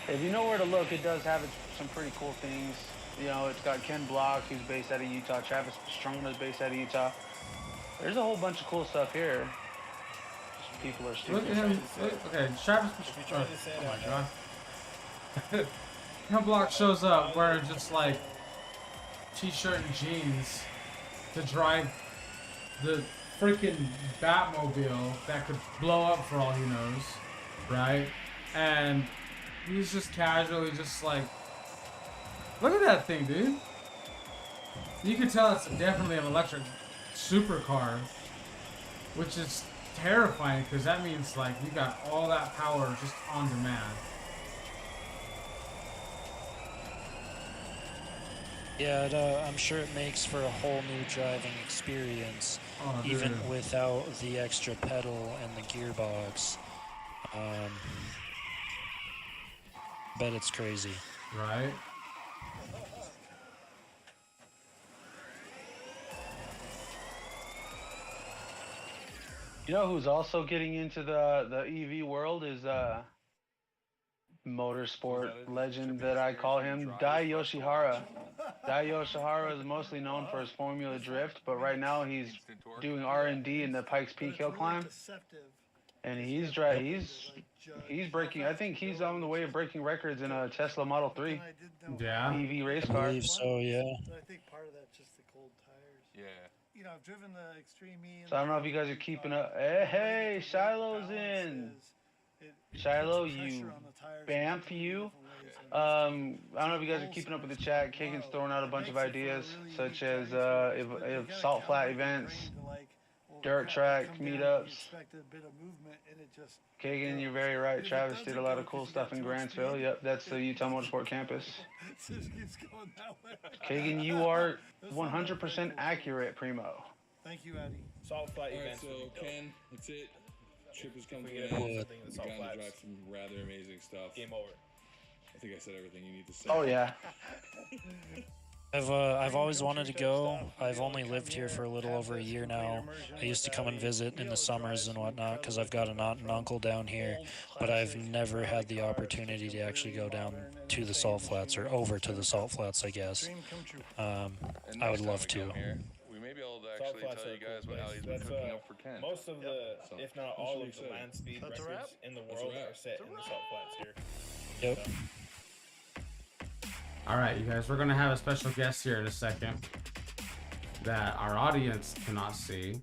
If you know where to look, it does have some pretty cool things. You know, it's got Ken Block, who's based out of Utah. Travis Pastrana is based out of Utah. There's a whole bunch of cool stuff here. Just people are stupid. Look at him. Okay, Travis Pastrana. Oh my god. Ken Block shows up wearing just like t-shirt and jeans to drive the freaking Batmobile that could blow up for all he knows, right? And he's just casually just like, look at that thing, dude. You can tell it's definitely an electric supercar, which is terrifying because that means like you got all that power just on demand. Yeah, I'm sure it makes for a whole new driving experience, even without the extra pedal and the gearbox. Bet it's crazy. Right? You know who's also getting into the EV world is motorsport legend that I call him, Dai Yoshihara. Dai Yoshihara is mostly known for his Formula Drift, but right now he's doing R&D in the Pikes Peak hill climb, and he's breaking. I think he's on the way of breaking records in a Tesla Model 3 Yeah. EV race I car. believe so, yeah. But I think part of that's just the cold tires. Yeah. You know, I've driven the Extreme E. So I don't know if you guys are keeping up. Hey, Shiloh's in. Shiloh, you Bamf, you. I don't know if you guys are keeping up with the chat. Kagan's throwing out a bunch of ideas, such as if salt flat events, dirt track meetups. Kagan, you're very right. Travis did a lot of cool stuff in Grantsville. Yep, that's the Utah Motorsport Campus. Kagan, you are 100% accurate, Primo. Thank you, Eddie. Salt flat All right, events. so Ken, that's it. Trip has come to We an get end. a We thing in the got salt to flats. drive some rather amazing stuff. Game over. I think I said everything you need to say. Oh yeah. I've always wanted to go. I've only lived here for a little over a year now. I used to come and visit in the summers and whatnot because I've got an aunt and uncle down here, but I've never had the opportunity to actually go down to the salt flats or over to the salt flats, I guess. And I would next time love we to. come here, we may be able to Salt actually flats tell are you a cool guys what how place. he's been That's cooking up for Ken. most of the, So, if not that's all really of the exciting. land speed That's a records wrap. in the That's a world wrap. are set in the salt flats here. Yep. All right, you guys, we're gonna have a special guest here in a second that our audience cannot see.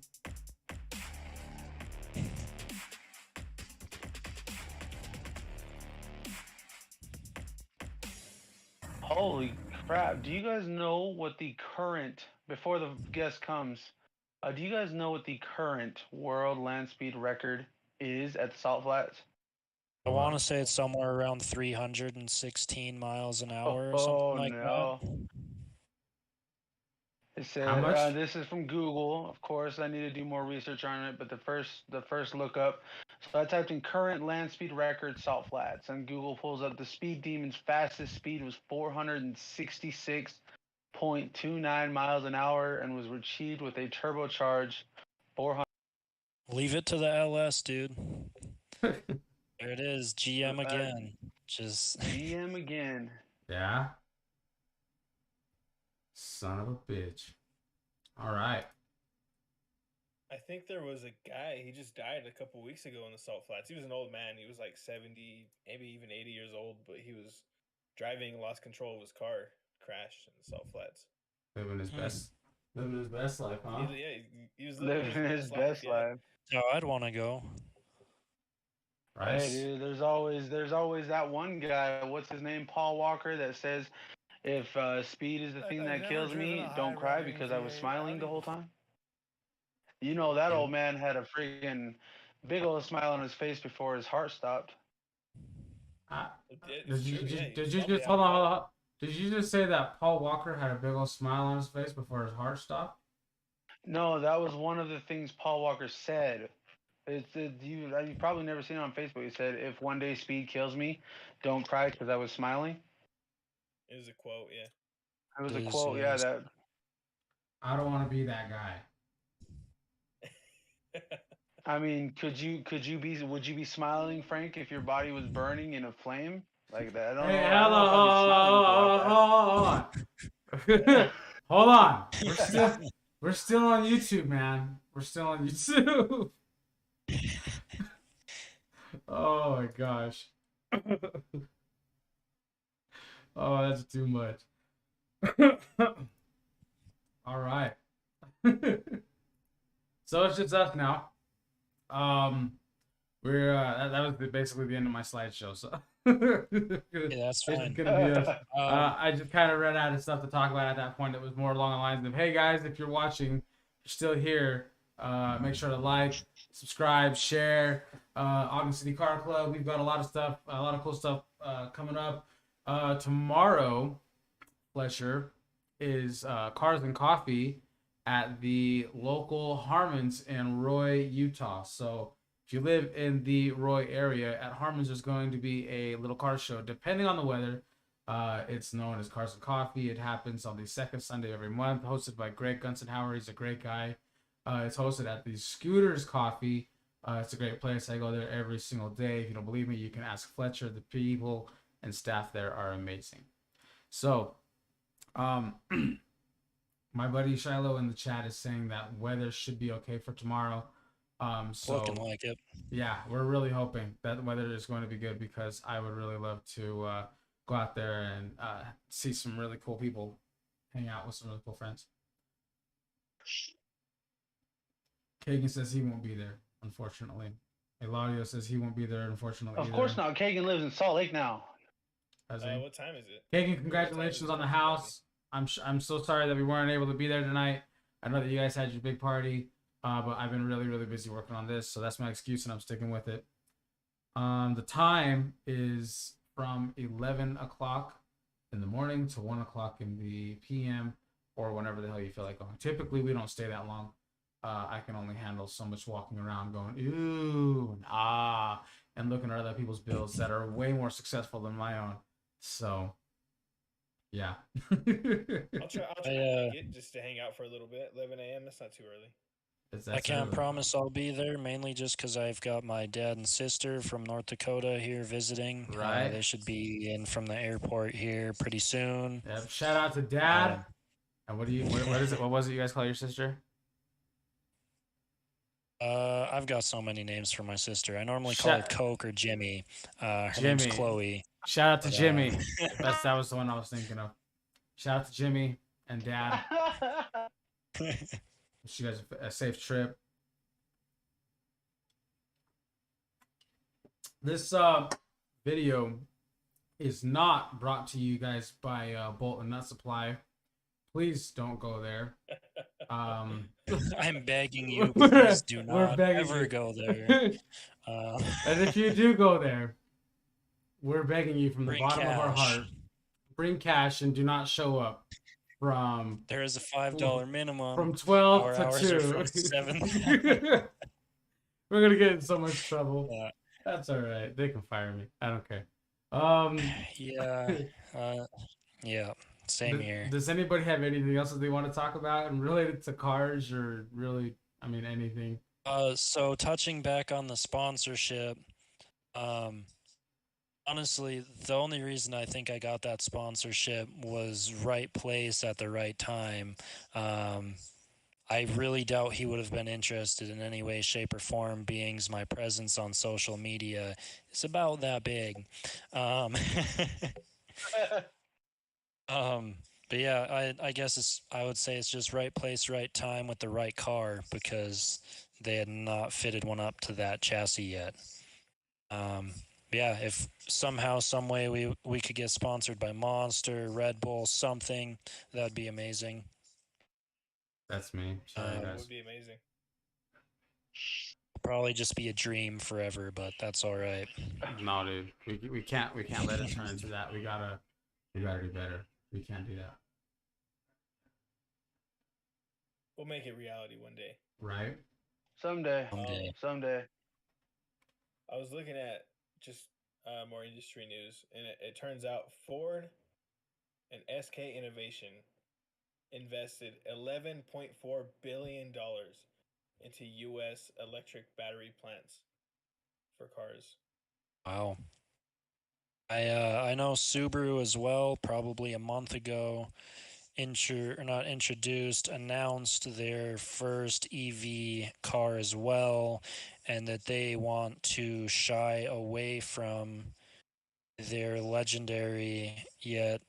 Holy crap. Do you guys know what the current, before the guest comes, do you guys know what the current world land speed record is at the Salt Flats? I want to say it's somewhere around 316 miles an hour or Oh, something like no. that. It said, How much? this is from Google. Of course, I need to do more research on it, but the first look up. So I typed in current land speed record Salt Flats, and Google pulls up the Speed Demon's fastest speed was 466.29 miles an hour and was achieved with a turbocharged 400. Leave it to the LS, dude. There it is, GM again. Just GM again. Yeah. Son of a bitch. All right. I think there was a guy, he just died a couple weeks ago in the salt flats. He was an old man. He was like 70, maybe even 80 years old, but he was driving, lost control of his car, crashed in the salt flats. Living his best life, huh? He was Living his best life. oh, I'd want to go. Right. Hey, dude, there's always that one guy. What's his name? Paul Walker, that says, if speed is the thing I've that never kills me, driven a don't cry high-revving because I was V8 smiling the Audi whole time. You know, that old man had a freaking big old smile on his face before his heart stopped. Did you just hold on? Did you just say that Paul Walker had a big old smile on his face before his heart stopped? No, that was one of the things Paul Walker said. You've probably never seen it on Facebook. He said, if one day speed kills me, don't cry because I was smiling. It was a quote, yeah. It was a Yes, quote, yes. yeah. That I don't want to be that guy. I mean, would you be smiling, Frank, if your body was burning in a flame like that? I don't Hey, know. hold on. Hold on. We're still on YouTube, man. We're still on YouTube. Oh my gosh. Oh, that's too much. All right. So it's just us now. We're that was basically the end of my slideshow. So Yeah, that's it's fine. gonna be us. I just kind of ran out of stuff to talk about at that point. It was more along the lines of, hey guys, if you're watching, you're still here, make sure to like, subscribe, share. Ogden City Car Club. We've got a lot of stuff, a lot of cool stuff coming up. Tomorrow, Fletcher, is Cars and Coffee at the local Harmon's in Roy, Utah. So if you live in the Roy area, at Harmon's there's going to be a little car show. Depending on the weather, it's known as Cars and Coffee. It happens on the second Sunday of every month, hosted by Greg Gunsenhauer. He's a great guy. It's hosted at the Scooters Coffee It's a great place. I go there every single day. If you don't believe me, you can ask Fletcher. The people and staff there are amazing. So, um, my buddy Shiloh in the chat is saying that weather should be okay for tomorrow. Looking like it. Yeah, we're really hoping that the weather is going to be good because I would really love to go out there and see some really cool people, hang out with some really cool friends. Kagan says he won't be there, unfortunately. Eladio says he won't be there, unfortunately. Of course not. Kagan lives in Salt Lake now. What time is it? Kagan, congratulations on the house. I'm so sorry that we weren't able to be there tonight. I know that you guys had your big party, but I've been really, really busy working on this, so that's my excuse, and I'm sticking with it. The time is from 11 o'clock in the morning to 1 o'clock in the p.m. or whenever the hell you feel like going. Typically, we don't stay that long. I can only handle so much walking around going, ooh, and ah, and looking at other people's builds that are way more successful than my own. So, yeah. I'll try to get just to hang out for a little bit. 11 a.m. That's not too early. I can't promise I'll be there, mainly just because I've got my dad and sister from North Dakota here visiting. Right. They should be in from the airport here pretty soon. Yep. Shout out to Dad. And what is it? What was it you guys call your sister? I've got so many names for my sister. I normally call her Coke or Jimmy. Her name's Chloe. Shout out to Jimmy. That was the one I was thinking of. Shout out to Jimmy and Dad. Wish you guys a safe trip. This video is not brought to you guys by Bolt and Nut Supply. Please don't go there. I'm begging you, please do not ever go there. And if you do go there, we're begging you from the bottom of our heart, bring cash and do not show up. There is a $5 minimum. From 12 to 2. From 7. We're gonna get in so much trouble. Yeah. That's all right. They can fire me. I don't care. Yeah. Same here. Does anybody have anything else that they want to talk about and related to cars or really, I mean, anything? So touching back on the sponsorship, honestly, the only reason I think I got that sponsorship was right place at the right time. I really doubt he would have been interested in any way, shape, or form, being my presence on social media is about that big. But yeah, I guess I would say it's just right place, right time with the right car because they had not fitted one up to that chassis yet. Yeah, if somehow, some way we could get sponsored by Monster, Red Bull, something, that'd be amazing. That's me. Sorry, guys. That would be amazing. Probably just be a dream forever, but that's all right. No, dude, we can't let it turn into that. We gotta do better. We can't do that. We'll make it reality one day. Right? Someday. I was looking at just more industry news, and it turns out Ford and SK Innovation invested $11.4 billion into U.S. electric battery plants for cars. Wow. I know Subaru as well, probably a month ago, announced their first EV car as well, and that they want to shy away from their legendary yet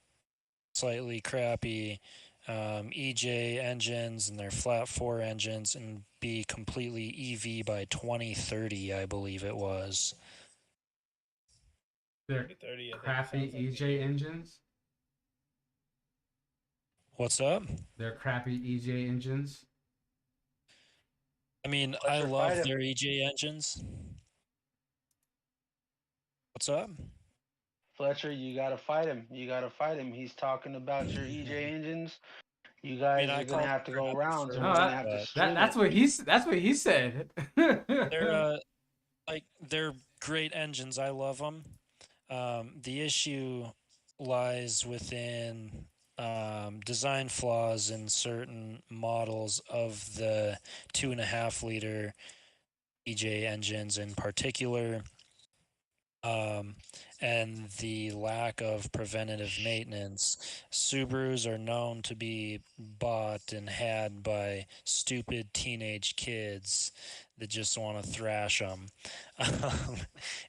slightly crappy EJ engines and their flat 4 engines and be completely EV by 2030, I believe it was. They're crappy EJ engines? What's up? They're crappy EJ engines? I mean, I love their EJ engines. What's up? Fletcher, you gotta fight him. He's talking about your EJ engines. You guys are gonna have to go around. So we're gonna have to that's what he said. They're great engines. I love them. The issue lies within design flaws in certain models of the 2.5 liter EJ engines in particular, and the lack of preventative maintenance. Subarus are known to be bought and had by stupid teenage kids that just want to thrash them.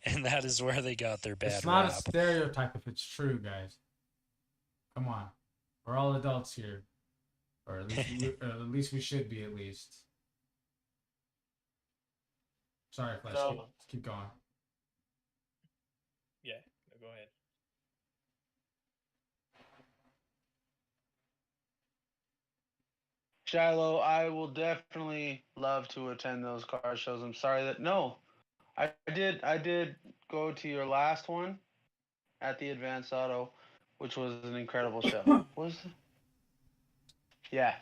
And that is where they got their bad It's not rap. a stereotype if it's true, guys. Come on. We're all adults here. Or at least we should be, at least. Sorry, Flash. Keep going. Yeah, no, go ahead. Shiloh, I will definitely love to attend those car shows. I'm sorry that no, I did go to your last one at the Advanced Auto, which was an incredible show. Yeah,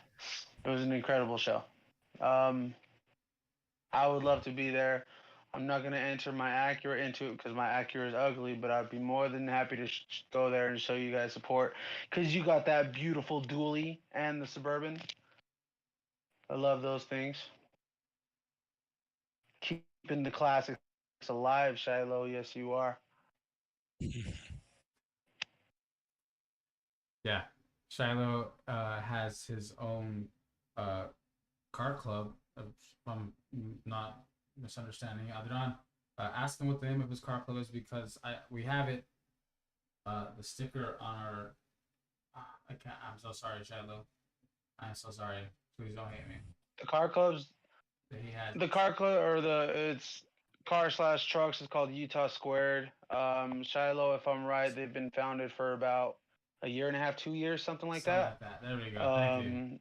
it was an incredible show. Um, I would love to be there. I'm not gonna enter my Acura into it because my Acura is ugly, but I'd be more than happy to go there and show you guys support because you got that beautiful dually and the Suburban. I love those things. Keeping the classics alive, Shiloh. Yes, you are. Yeah. Shiloh has his own car club. If I'm not misunderstanding Adran. Ask him what the name of his car club is because we have it. The sticker on our. I can't. I'm so sorry, Shiloh. I'm so sorry. Please don't hate me. The car clubs. That he had. The car club or it's car slash trucks is called Utah Squared. Shiloh, if I'm right, they've been founded for about a year and a half, 2 years, something like Something that. like that. There we go. Thank you.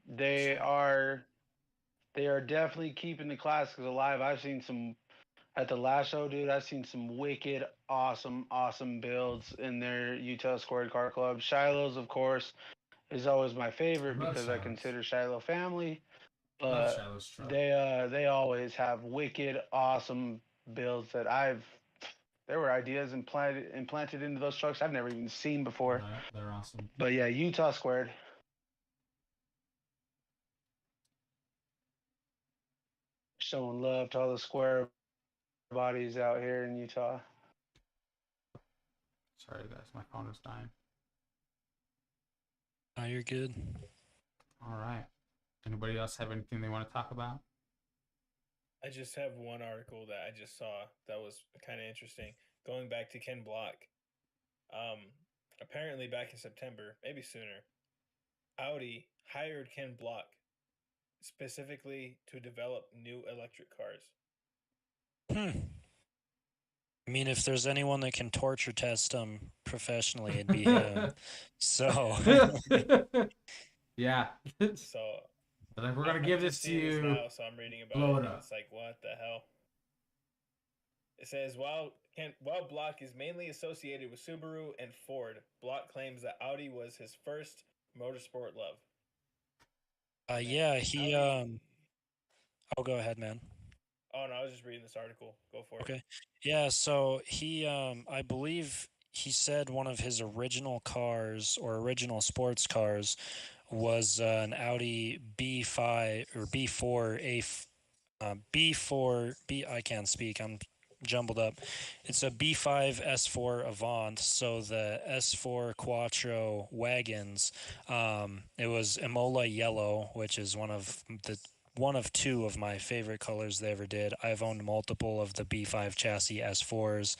They are definitely keeping the classics alive. I've seen some at the last show, dude. I've seen some wicked, awesome builds in their Utah Squared Car Club. Shiloh's, of course, is always my favorite Love because I Shiloh's. consider Shiloh family. Love But Shiloh's truck. they always have wicked, awesome builds that there were ideas implanted into those trucks I've never even seen before. They're awesome. But yeah, Utah Squared. Showing love to all the square bodies out here in Utah. Sorry, guys. My phone is dying. Oh, you're good. All right. Anybody else have anything they want to talk about? I just have one article that I just saw that was kind of interesting. Going back to Ken Block. Apparently back in September, maybe sooner, Audi hired Ken Block specifically to develop new electric cars. I mean, if there's anyone that can torture test them professionally, it'd be him. So, yeah. So, like, we're gonna give this to you. Now, so I'm reading about it. And it's like, what the hell? It says while Block is mainly associated with Subaru and Ford, Block claims that Audi was his first motorsport love. yeah, he Oh, go ahead, man. Oh no, I was just reading this article. Go for it. Okay. Yeah, so he I believe he said one of his original cars or original sports cars was an Audi B5 or B4 B4 B I can't speak. I'm jumbled up. It's a B5 S4 Avant, so the S4 Quattro wagons. It was Emola yellow, which is one of two of my favorite colors they ever did. I've owned multiple of the B5 chassis S4s,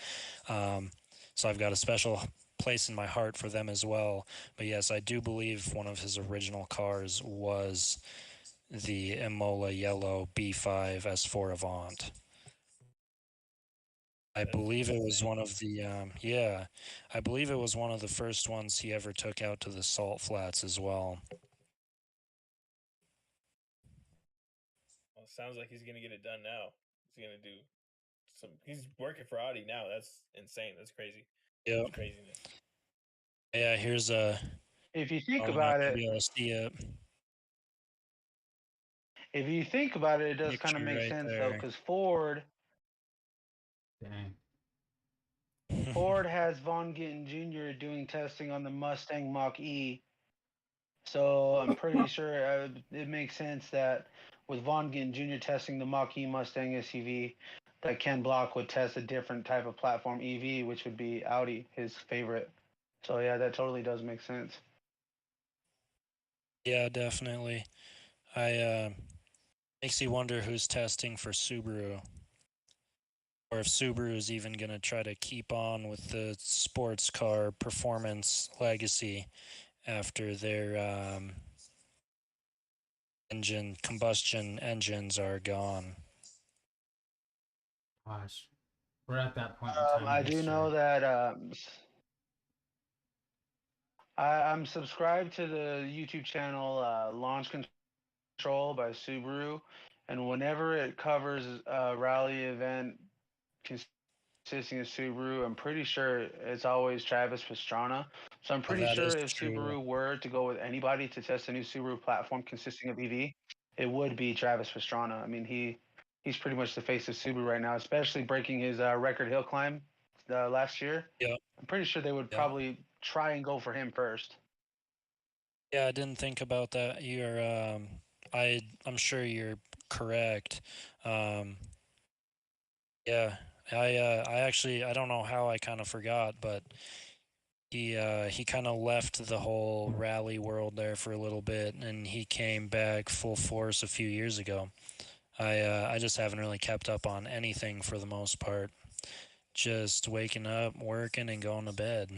so I've got a special place in my heart for them as well. But yes, I do believe one of his original cars was the Emola yellow B5 S4 Avant. I believe it was one of the I believe it was one of the first ones he ever took out to the salt flats as well. Well, it sounds like he's gonna get it done now. He's gonna do some. He's working for Audi now. That's insane. That's crazy. Yeah, craziness. Yeah, here's a. If you think about it, if you think about it, it does kind of make sense though, because Ford has Von Gittin Jr. doing testing on the Mustang Mach-E. So I'm pretty sure it makes sense that with Von Gittin Jr. testing the Mach-E Mustang SUV, that Ken Block would test a different type of platform EV, which would be Audi, his favorite. So yeah, that totally does make sense. Yeah, definitely. I makes you wonder who's testing for Subaru, or if Subaru is even going to try to keep on with the sports car performance legacy after their combustion engines are gone. Gosh, we're at that point in time in I do history. know that I'm subscribed to the YouTube channel Launch Control by Subaru, and whenever it covers a rally event consisting of Subaru, I'm pretty sure it's always Travis Pastrana. So I'm Oh, pretty that sure is if true. Subaru were to go with anybody to test a new Subaru platform consisting of EV, it would be Travis Pastrana. I mean, he's pretty much the face of Subaru right now, especially breaking his record hill climb last year. Yep. I'm pretty sure they would Yep. probably try and go for him first. Yeah, I didn't think about that. I'm sure you're correct. Um, yeah, I don't know how I kind of forgot, but he kind of left the whole rally world there for a little bit, and he came back full force a few years ago. I just haven't really kept up on anything for the most part. Just waking up, working, and going to bed.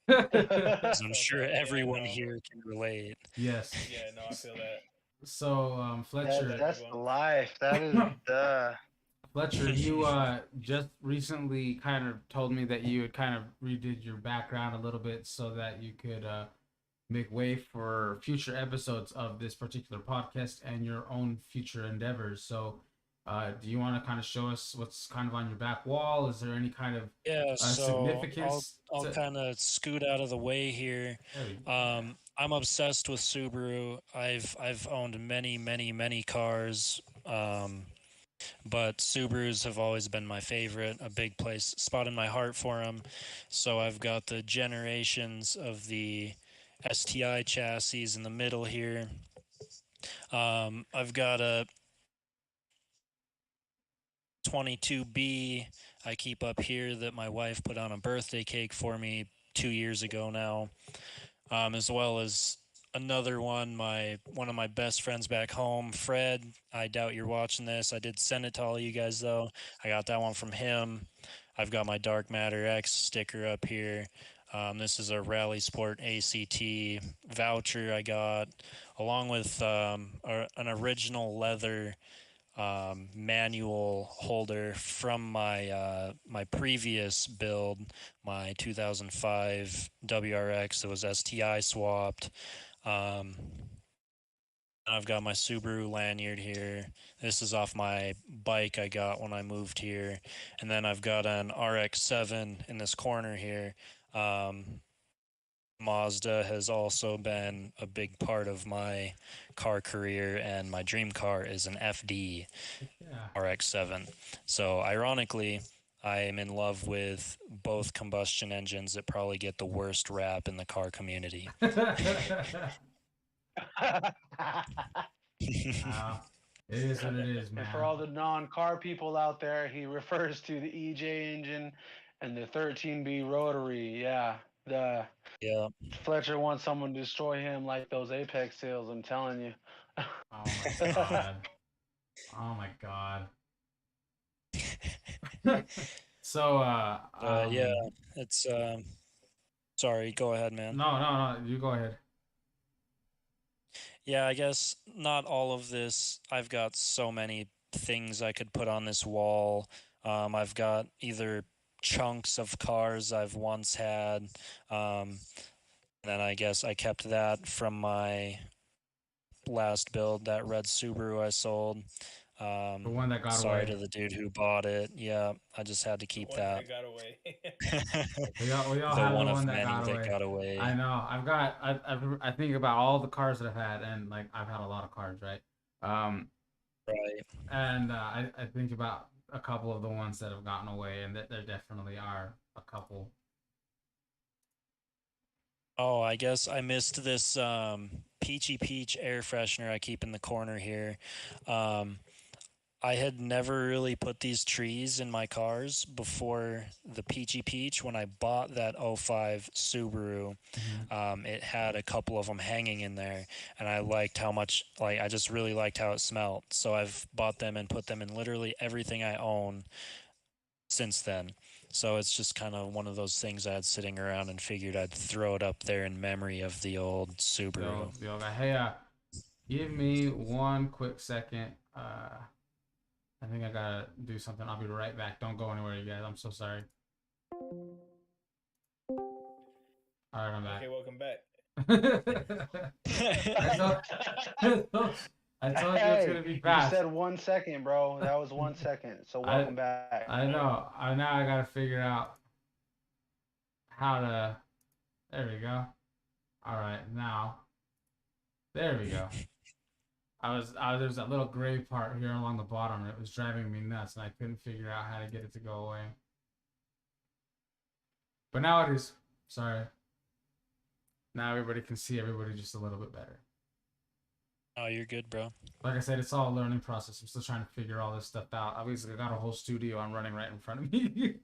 As I'm sure everyone here can relate. Yes. Yeah, no, I feel that. So, Fletcher, That's the life. That is the. Fletcher, you just recently kind of told me that you had kind of redid your background a little bit so that you could make way for future episodes of this particular podcast and your own future endeavors. So, do you want to kind of show us what's kind of on your back wall? Is there any kind of Yeah, so significance? I'll kind of scoot out of the way here. I'm obsessed with Subaru. I've owned many cars. But Subarus have always been my favorite, a big place, spot in my heart for them. So I've got the generations of the STI chassis in the middle here. I've got a 22B I keep up here that my wife put on a birthday cake for me 2 years ago now, as well as another one, one of my best friends back home, Fred. I doubt you're watching this. I did send it to all you guys though. I got that one from him. I've got my Dark Matter X sticker up here. This is a Rally Sport ACT voucher I got, along with an original leather manual holder from my previous build, my 2005 WRX that was STI swapped. I've got my Subaru lanyard here. This is off my bike I got when I moved here. And then I've got an RX-7 in this corner here. Mazda has also been a big part of my car career, and my dream car is an FD RX-7. So ironically, I am in love with both combustion engines that probably get the worst rap in the car community. It is what it is, man. And for all the non-car people out there, he refers to the EJ engine and the 13B rotary. Yeah, Fletcher wants someone to destroy him like those Apex seals. I'm telling you. Oh my god. Oh my god. So yeah, it's sorry, go ahead, man. No, you go ahead. Yeah, I guess not all of this. I've got so many things I could put on this wall. I've got either chunks of cars I've once had. Then I guess I kept that from my last build, that red Subaru I sold. The one that got sorry away. to the dude who bought it. Yeah, I just had to keep that. That got away. we all the have one the of one many that got away. I know. I think about all the cars that I've had, and like I've had a lot of cars, right? Right. And I think about a couple of the ones that have gotten away, and that there definitely are a couple. Oh, I guess I missed this Peachy Peach air freshener I keep in the corner here. I had never really put these trees in my cars before the Peachy Peach. When I bought that '05 Subaru, it had a couple of them hanging in there, and I liked how much, like, I just really liked how it smelled. So I've bought them and put them in literally everything I own since then. So it's just kind of one of those things I had sitting around and figured I'd throw it up there in memory of the old Subaru. The old guy. Hey, give me one quick second. I think I gotta do something. I'll be right back. Don't go anywhere, you guys. I'm so sorry. All right, I'm back. Okay, welcome back. I told you it's gonna be fast. You said 1 second, bro. That was 1 second. So welcome back. I know. Now I gotta figure out how to. There we go. All right, now. There we go. There's that little gray part here along the bottom. It was driving me nuts, and I couldn't figure out how to get it to go away. But now it is. Sorry. Now everybody can see everybody just a little bit better. Oh, you're good, bro. Like I said, it's all a learning process. I'm still trying to figure all this stuff out. Obviously, I got a whole studio I'm running right in front of me.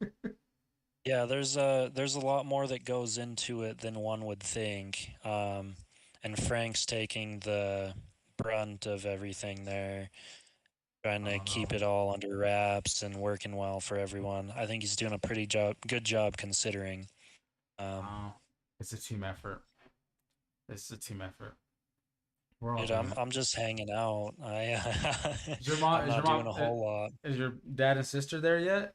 Yeah, there's a lot more that goes into it than one would think. And Frank's taking the brunt of everything there, trying to keep it all under wraps and working well for everyone. I think he's doing a pretty good job considering. It's a team effort. It's a team effort. Dude, I'm just hanging out. Is your mom, I'm not doing a whole lot. Is your dad and sister there yet?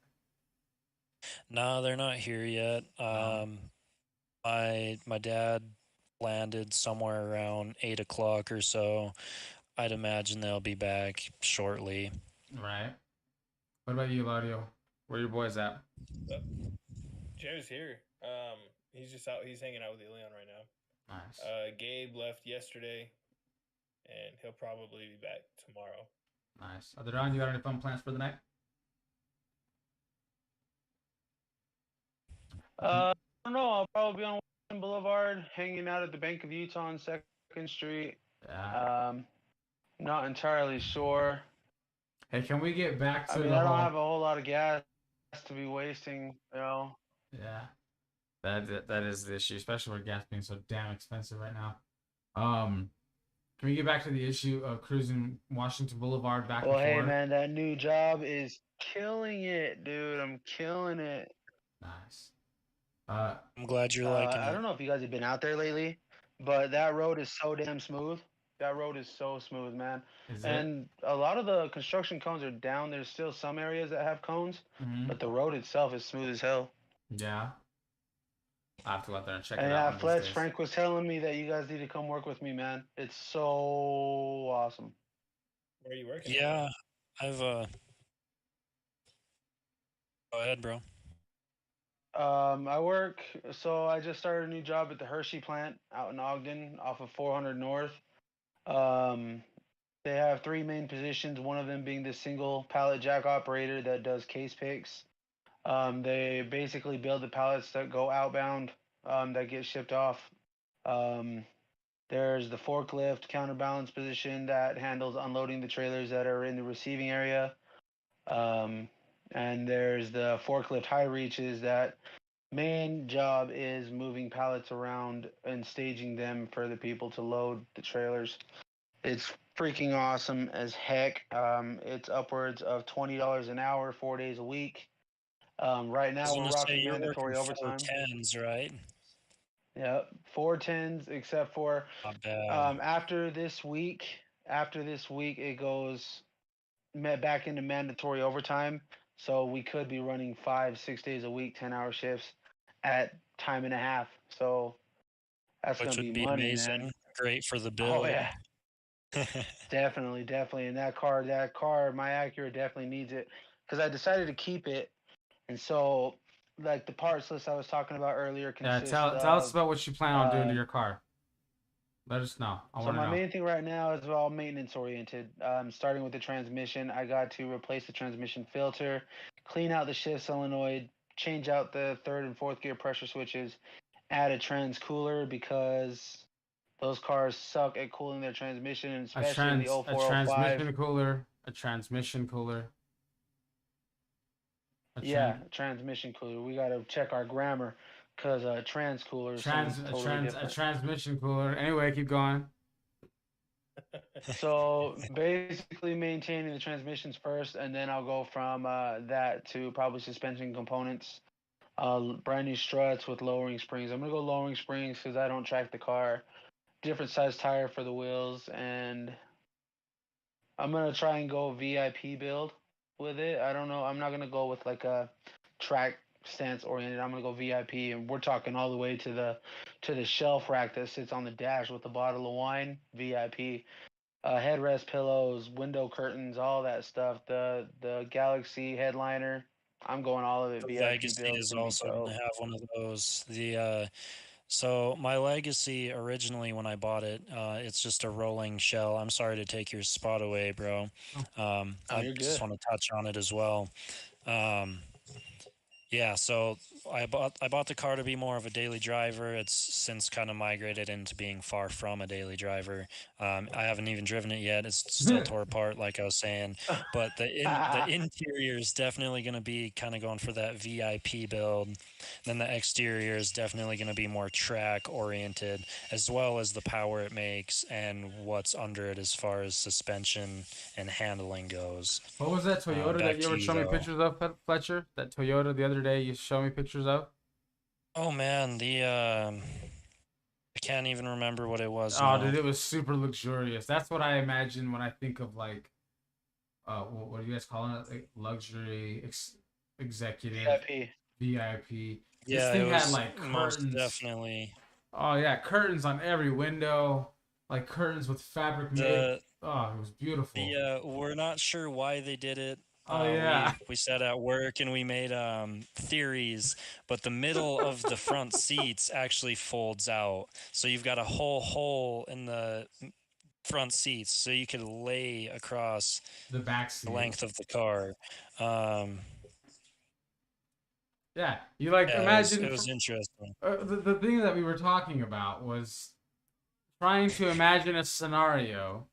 No, they're not here yet. My dad landed somewhere around 8 o'clock or so. I'd imagine they'll be back shortly. Right. What about you, Laudio? Where your boys at? Jared's here. He's just out. He's hanging out with Leon right now. Nice. Gabe left yesterday, and he'll probably be back tomorrow. Nice. Adrian, you got any fun plans for the night? I don't know. I'll probably be on Washington Boulevard, hanging out at the Bank of Utah on 2nd Street. Yeah. Not entirely sure. Hey, can we get back to I don't have a whole lot of gas to be wasting, you know. Yeah. That is the issue, especially with gas being so damn expensive right now. Can we get back to the issue of cruising Washington Boulevard back and forth? Well, hey, man, that new job is killing it, dude. I'm killing it. Nice. I'm glad you're liking it. I don't know if you guys have been out there lately, but that road is so damn smooth. That road is so smooth, man. And a lot of the construction cones are down. There's still some areas that have cones, but the road itself is smooth as hell. Yeah. I have to go out there and check it out. Yeah, Fletch, Frank was telling me that you guys need to come work with me, man. It's so awesome. Where are you working? Yeah, Go ahead, bro. I just started a new job at the Hershey plant out in Ogden off of 400 North. They have 3 main positions, one of them being the single pallet jack operator that does case picks. They basically build the pallets that go outbound, that get shipped off. There's the forklift counterbalance position that handles unloading the trailers that are in the receiving area. And there's the forklift high reaches that main job is moving pallets around and staging them for the people to load the trailers. It's freaking awesome as heck. It's upwards of $20 an hour, 4 days a week. Right now we're rocking mandatory overtime. 410s, right? Yeah, 410s, except for after this week it goes back into mandatory overtime. So we could be running 5-6 days a week, 10-hour shifts at time and a half. So that's going to be money, amazing. Man. Great for the bill. Oh yeah. Definitely. And that car, my Acura definitely needs it because I decided to keep it. And so, like the parts list I was talking about earlier consists tell us about what you plan on doing to your car. Let us know. My main thing right now is all maintenance oriented. Starting with the transmission, I got to replace the transmission filter, clean out the shift solenoid, change out the 3rd and 4th gear pressure switches, add a trans cooler because those cars suck at cooling their transmission, especially the 0405. A transmission cooler, a transmission cooler. Yeah, transmission cooler. We gotta check our grammar, cause trans cooler is something totally A different. transmission cooler. Anyway, keep going. So basically, maintaining the transmissions first, and then I'll go from that to probably suspension components. Brand new struts with lowering springs. I'm gonna go lowering springs because I don't track the car. Different size tire for the wheels, and I'm gonna try and go VIP build with it. I don't know. I'm not gonna go with like a track stance oriented. I'm gonna go VIP, and we're talking all the way to the shelf rack that sits on the dash with a bottle of wine. VIP. Headrest pillows, window curtains, all that stuff. The Galaxy headliner. I'm going all of it The VIP Legacy build. It's is gonna be also going to dope. have one of those. So my Legacy originally when I bought it, it's just a rolling shell. I'm sorry to take your spot away, bro. Oh, I you're just good. want to touch on it as well. Um, yeah, so I bought the car to be more of a daily driver. It's since kind of migrated into being far from a daily driver. I haven't even driven it yet. It's still tore apart, like I was saying. But the interior is definitely going to be kind of going for that VIP build. Then the exterior is definitely going to be more track oriented, as well as the power it makes and what's under it as far as suspension and handling goes. What was that Toyota Back that you to were you showing me though. pictures of, Fletcher? That Toyota the other day you showed me pictures of? Oh man, I can't even remember what it was Oh, dude, now. it was super luxurious. That's what I imagine when I think of like, what are you guys calling it? Like luxury executive VIP. VIP. This Yeah, it thing had was like most curtains. definitely Oh yeah, curtains on every window, like curtains with fabric made. the Oh, it was beautiful. we're not sure why they did it. Oh yeah, We sat at work and we made theories, but the middle of the front seats actually folds out, so you've got a whole hole in the front seats, so you could lay across the back the seat. length of the car. Um, Yeah, you like yeah, imagine it was interesting. the thing that we were talking about was trying to imagine a scenario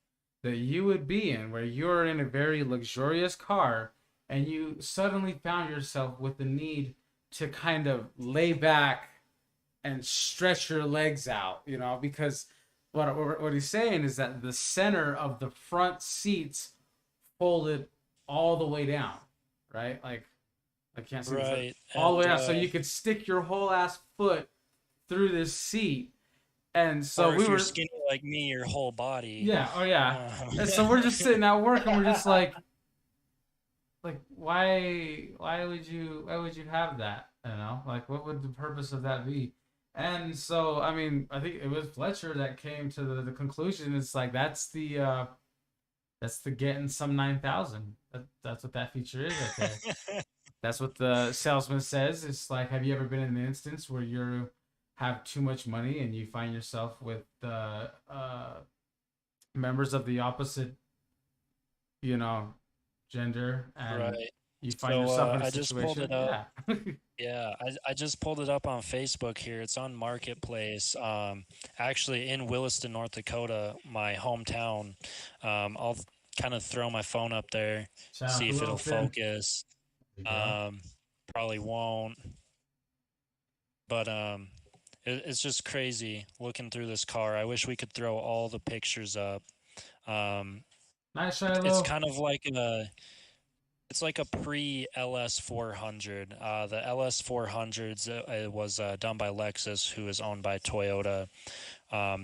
that you would be in where you're in a very luxurious car and you suddenly found yourself with the need to kind of lay back and stretch your legs out, because what he's saying is that the center of the front seats folded all the way down, right? Like I can't see this, Right, all the way and down, so you could stick your whole ass foot through this seat. And so or we if you're were, skinny like me, your whole body. yeah, oh yeah. Uh, And so we're just sitting at work and we're just like why would you have that? Like what would the purpose of that be? And so I mean, I think it was Fletcher that came to the conclusion. It's like that's the getting some 9,000. That's what that feature is right there. That's what the salesman says. It's like, have you ever been in an instance where you have too much money and you find yourself with members of the opposite, you know, gender, and right. you find So yourself in a I just pulled situation? it up. Yeah. Yeah, I just pulled it up on Facebook here. It's on Marketplace. Actually in Williston, North Dakota, my hometown. I'll kind of throw my phone up there, Shout out see to if it'll Wilson. focus. There you go. Probably won't, but it's just crazy looking through this car. I wish we could throw all the pictures up. Um, Nice, it's Shiloh. kind of like it's like a pre LS 400. The LS 400s it was done by Lexus, who is owned by Toyota.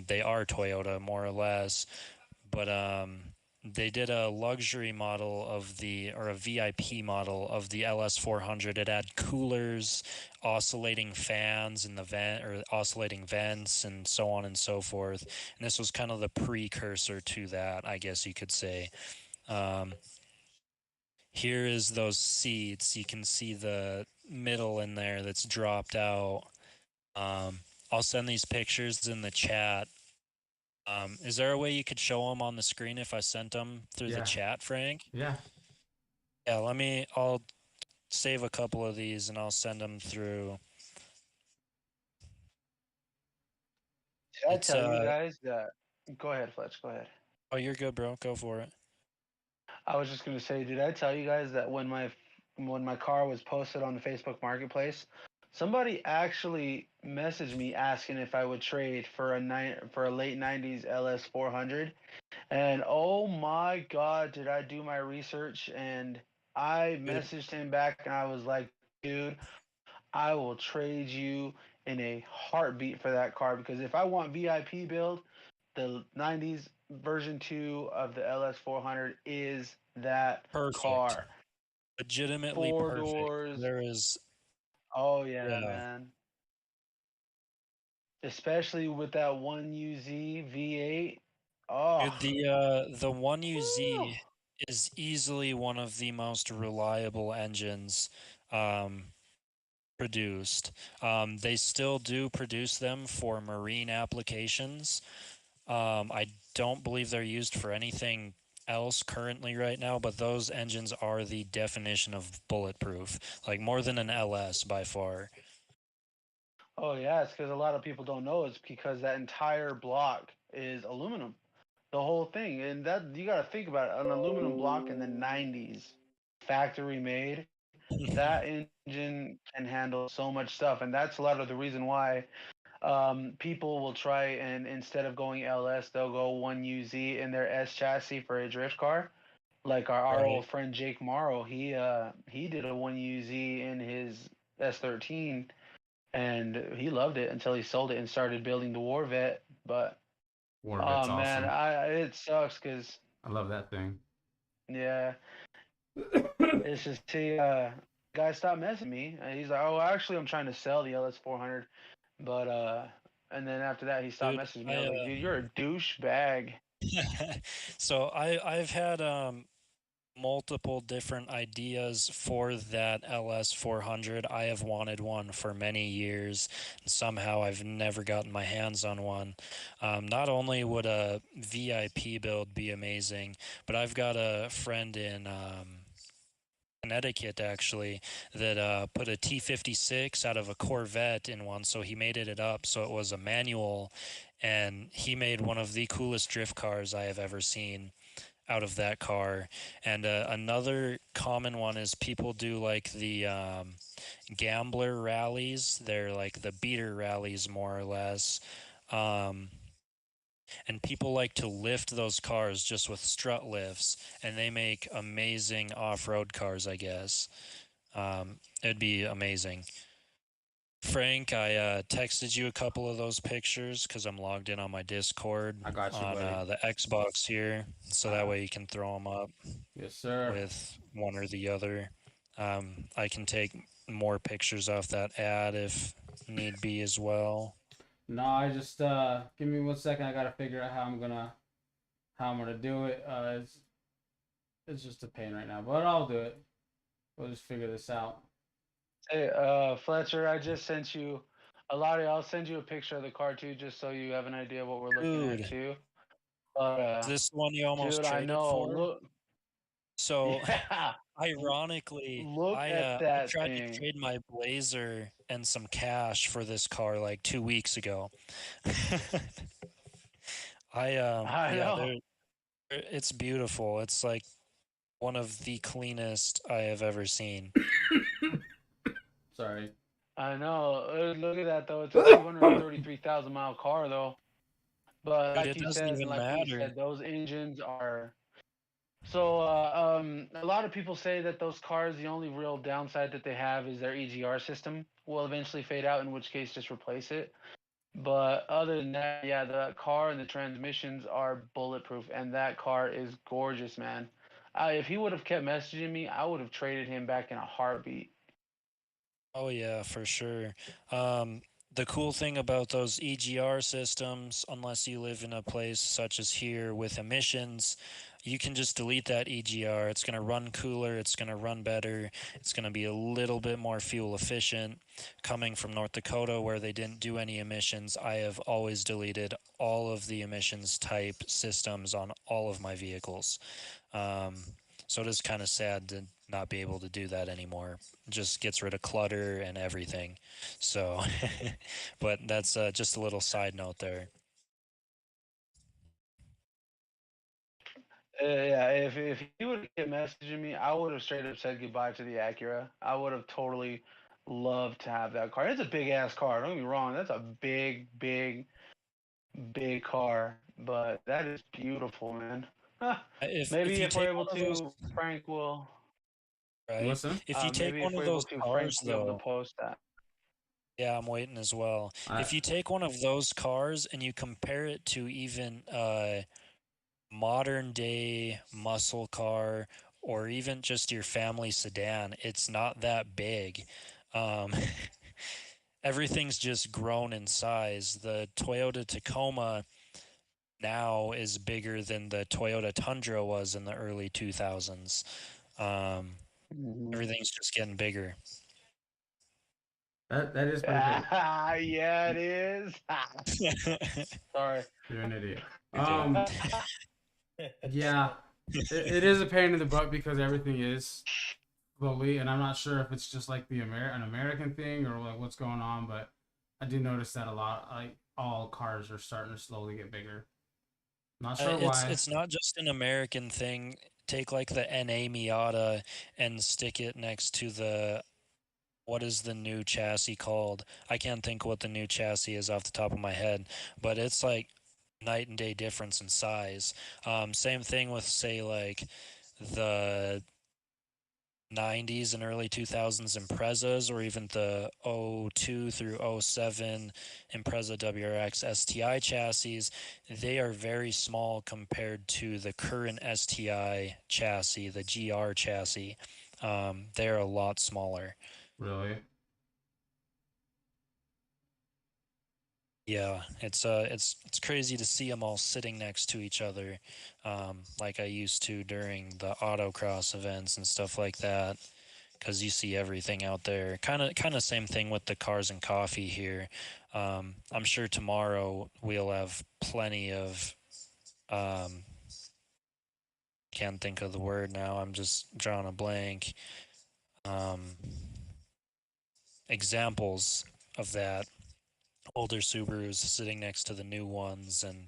They are Toyota more or less, but they did a luxury model or a VIP model of the LS 400. It had coolers, oscillating fans in the vent or oscillating vents, and so on and so forth. And this was kind of the precursor to that, I guess you could say. Um, Here is those seats. You can see the middle in there that's dropped out. I'll send these pictures in the chat. Is there a way you could show them on the screen if I sent them through the Yeah. chat, Frank? Yeah. Yeah, I'll save a couple of these and I'll send them through. Did I It's tell you guys that? Go ahead, Fletch. Go ahead. oh, you're good, bro. Go for it. I was just gonna say, did I tell you guys that when my car was posted on the Facebook Marketplace, somebody actually messaged me asking if I would trade for a late '90s LS 400, and oh my God, did I do my research? And I Dude, messaged him back, and I was like, dude, I will trade you in a heartbeat for that car because if I want VIP build, the '90s version 2 of the LS 400 is that perfect. car. Legitimately Four perfect. doors. There is, Oh yeah, yeah. man. Especially with that one UZ V8. Oh, Dude, the one woo. UZ is easily one of the most reliable engines um, produced. They still do produce them for marine applications. I don't believe they're used for anything else currently right now, but those engines are the definition of bulletproof, like more than an LS by far. Oh yeah, it's because a lot of people don't know. It's because that entire block is aluminum, the whole thing, and that you got to think about it. An aluminum block in the '90s, factory made. That engine can handle so much stuff, and that's a lot of the reason why people will try and instead of going LS, they'll go 1UZ in their S chassis for a drift car. Like our Right. old friend Jake Morrow, he did a 1UZ in his S13, and he loved it until he sold it and started building the War Vet. But Warvet's oh man, awesome. it sucks because I love that thing. yeah, it's just guy stopped messing me. And he's like, oh, actually, I'm trying to sell the LS 400, but and then after that, he stopped Dude, messaging me. I was like, dude, you're a douchebag. so I've had multiple different ideas for that LS 400. I have wanted one for many years. Somehow I've never gotten my hands on one. Not only would a VIP build be amazing, but I've got a friend in Connecticut actually that put a T56 out of a Corvette in one. So he made it up so it was a manual, and he made one of the coolest drift cars I have ever seen out of that car. And another common one is people do like the gambler rallies. They're like the beater rallies, more or less. Um, and people like to lift those cars just with strut lifts, and they make amazing off-road cars, I guess. It'd be amazing. Frank, I texted you a couple of those pictures because I'm logged in on my Discord I got you, on buddy. the Xbox here, so that Uh, way you can throw them up yes, sir. with one or the other. I can take more pictures off that ad if need be as well. No, I just give me 1 second. I gotta figure out how I'm gonna do it. It's just a pain right now, but I'll do it. We'll just figure this out. Hey, Fletcher, I just sent you a lot. I'll send you a picture of the car too, just so you have an idea of what we're looking at Dude, too. But is this the one you almost dude, I traded know. for? Look, So, yeah, ironically, look at I that tried to thing. trade my Blazer and some cash for this car like 2 weeks ago. I Yeah, know. it's beautiful. It's like one of the cleanest I have ever seen. Sorry. I know. Look at that though. It's a 233,000 mile car though. But Dude, like it you doesn't said, and even like we matter. said, those engines are. So a lot of people say that those cars, the only real downside that they have is their EGR system will eventually fade out. In which case, just replace it. But other than that, yeah, the car and the transmissions are bulletproof, and that car is gorgeous, man. If he would have kept messaging me, I would have traded him back in a heartbeat. Oh yeah, for sure. The cool thing about those EGR systems, unless you live in a place such as here with emissions, you can just delete that EGR. It's going to run cooler, it's going to run better, it's going to be a little bit more fuel efficient. Coming from North Dakota where they didn't do any emissions, I have always deleted all of the emissions type systems on all of my vehicles. Um, so it is kind of sad to not be able to do that anymore. It just gets rid of clutter and everything. So, but that's just a little side note there. Yeah, if he would have messaging me, I would have straight up said goodbye to the Acura. I would have totally loved to have that car. It's a big ass car. Don't get me wrong. That's a big, big, big car. But that is beautiful, man. Huh. If Maybe you if we're take able one of those, to, Frank will. right? What's that? If you take Maybe one if of we're able those to, Frank cars, will be able to though, post that. yeah, I'm waiting as well. I If you take one of those cars and you compare it to even modern day muscle car or even just your family sedan, it's not that big. Um, everything's just grown in size. The Toyota Tacoma now is bigger than the Toyota Tundra was in the early 2000s. Um, Mhm. everything's just getting bigger. that is pretty big. Yeah, it is. Sorry. You're an idiot. You're good. Yeah, it is a pain in the butt because everything is slowly, and I'm not sure if it's just like an American thing or like what's going on, but I do notice that a lot. Like all cars are starting to slowly get bigger. Not sure why. It's not just an American thing. Take like the NA Miata and stick it next to the what is the new chassis called? I can't think what the new chassis is off the top of my head, but it's like night and day difference in size. Same thing with say like the 90s and early 2000s Imprezas or even the '02 through '07 Impreza WRX STI chassis, they are very small compared to the current STI chassis, the GR chassis. They're a lot smaller. Really? Yeah, it's crazy to see them all sitting next to each other, like I used to during the autocross events and stuff like that. Because you see everything out there. Kind of same thing with the cars and coffee here. I'm sure tomorrow we'll have plenty of. Can't think of the word now. I'm just drawing a blank. Um, examples of that. Older Subarus sitting next to the new ones, and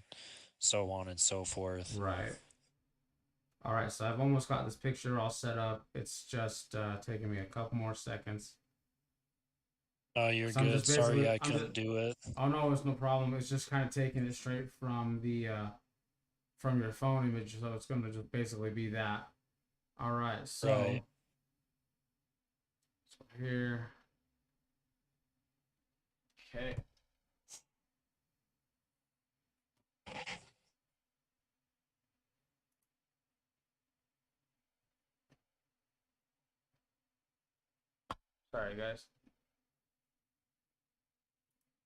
so on and so forth. Right. All right, so I've almost got this picture all set up. It's just taking me a couple more seconds. Oh, you're So I'm good. just Sorry basically, I couldn't do it. oh no, it's no problem. It's just kind of taking it straight from the from your phone image, so it's going to just basically be that. All right, Right. so here, okay. Sorry, guys.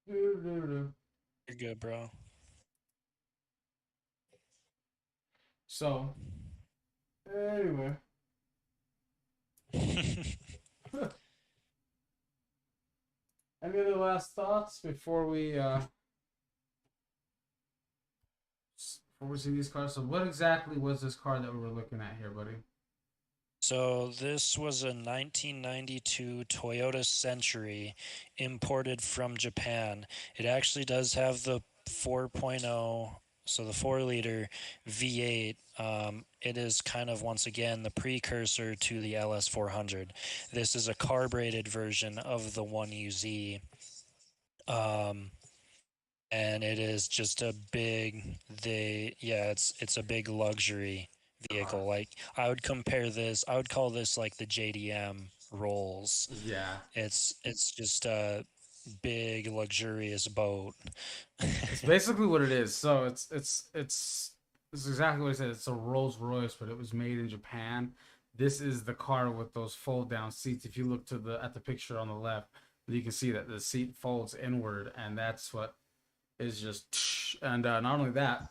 You're good, bro. So, anyway, any other last thoughts before we see these cars? So, what exactly was this car that we were looking at here, buddy? So this was a 1992 Toyota Century imported from Japan. It actually does have the 4.0, so the 4-liter V8. It is kind of once again the precursor to the LS400. This is a carbureted version of the 1UZ. And it is just a big it's a big luxury vehicle. Like I would call this like the JDM Rolls. Yeah, It's just a big luxurious boat. it's basically what it is. So it's exactly what it says. It's a Rolls Royce, but it was made in Japan. This is the car with those fold down seats. If you look to the at the picture on the left, you can see that the seat folds inward, and that's what is just. And not only that,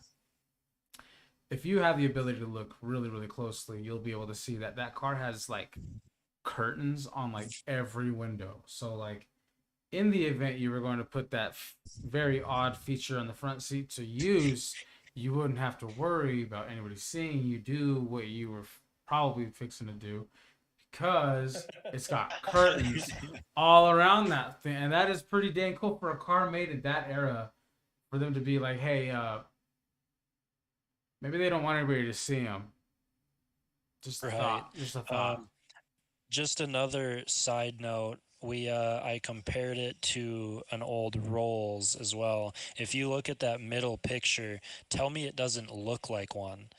if you have the ability to look really really closely, you'll be able to see that that car has like curtains on like every window. So like in the event you were going to put that very odd feature on the front seat to use, you wouldn't have to worry about anybody seeing you do what you were probably fixing to do because it's got curtains all around that thing. And that is pretty dang cool for a car made in that era for them to be like, hey, maybe they don't want everybody to see them, Just a Right. thought. Just a thought. Just another side note. I compared it to an old Rolls as well. If you look at that middle picture, tell me it doesn't look like one.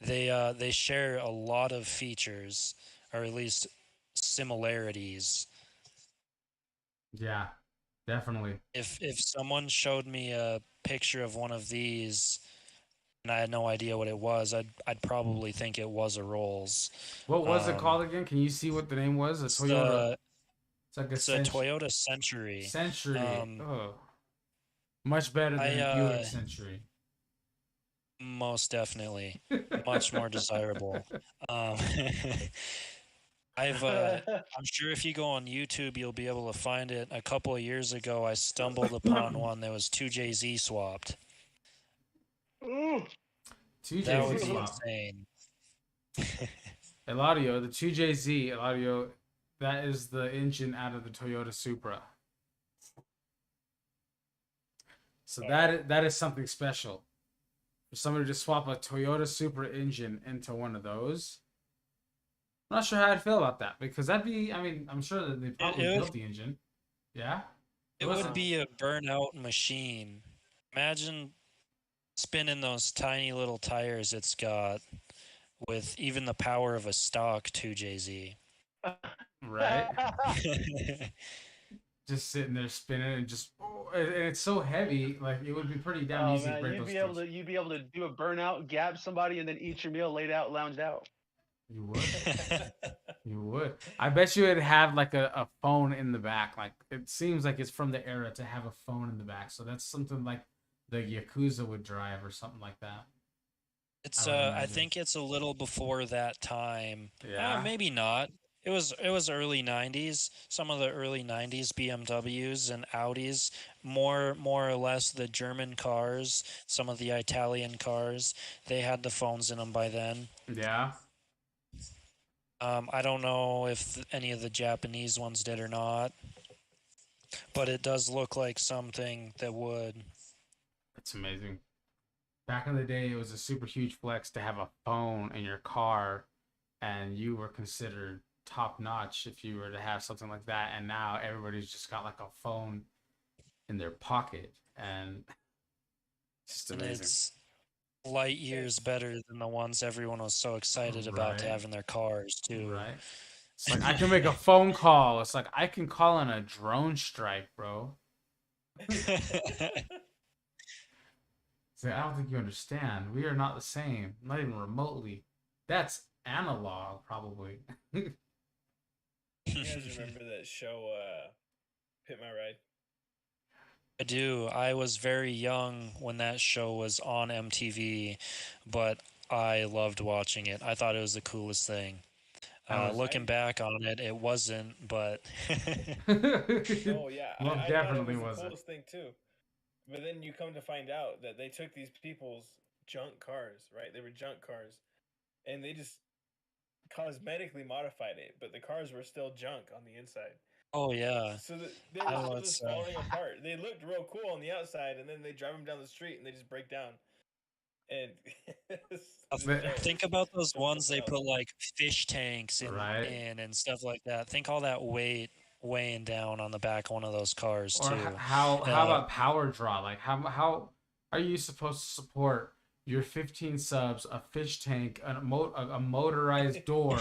They share a lot of features, or at least similarities. Yeah, definitely. If someone showed me a picture of one of these and I had no idea what it was, I'd probably think it was a Rolls. What was it called again? Can you see what the name was? A It's Toyota. the It's like a it's a Toyota Century. Century. Um, Oh, much better I than a Buick Century. Most definitely much more desirable. Um, I'm sure if you go on YouTube, you'll be able to find it. A couple of years ago, I stumbled upon one that was 2JZ swapped. That would 2JZ be swap. insane. Eladio, the 2JZ, Eladio, that is the engine out of the Toyota Supra. So that is something special. For somebody to swap a Toyota Supra engine into one of those, I'm not sure how I'd feel about that because that'd be. I mean, I'm sure that they probably built the engine. Yeah. It would be a burnout machine. Imagine spinning those tiny little tires it's got with even the power of a stock 2JZ. Right? Just sitting there spinning and just and it's so heavy, like it would be pretty damn easy to break those things. You'd be able to do a burnout, gab somebody, and then eat your meal, laid out, lounged out. You would. You would. I bet you it'd have like a phone in the back. Like it seems like it's from the era to have a phone in the back. So that's something like the Yakuza would drive or something like that. It's I think it's a little before that time. Yeah. Maybe not. It was early 90s. Some of the early 90s BMWs and Audis, more or less the German cars, some of the Italian cars, they had the phones in them by then. Yeah. I don't know if any of the Japanese ones did or not, but it does look like something that would. That's amazing. Back in the day, it was a super huge flex to have a phone in your car, and you were considered top notch if you were to have something like that. And now everybody's just got like a phone in their pocket, and it's just amazing. It's light years better than the ones everyone was so excited about to have in their cars too. Right. It's like I can make a phone call. It's like I can call in a drone strike, bro. So I don't think you understand. We are not the same. Not even remotely. That's analog, probably. You guys remember that show, Hit My Ride? I do. I was very young when that show was on MTV, but I loved watching it. I thought it was the coolest thing. Looking back on it, it wasn't, but. Oh yeah, well, I definitely thought it was the wasn't. coolest thing too. But then you come to find out that they took these people's junk cars, right? They were junk cars, and they just cosmetically modified it, but the cars were still junk on the inside. Oh yeah. So they were still just falling apart. They looked real cool on the outside, and then they drive them down the street, and they just break down. And think about those ones they put like fish tanks in and stuff like that. Think all that weight weighing down on the back of one of those cars or too. How about power draw? Like how are you supposed to support your 15 subs, a fish tank, a motorized door,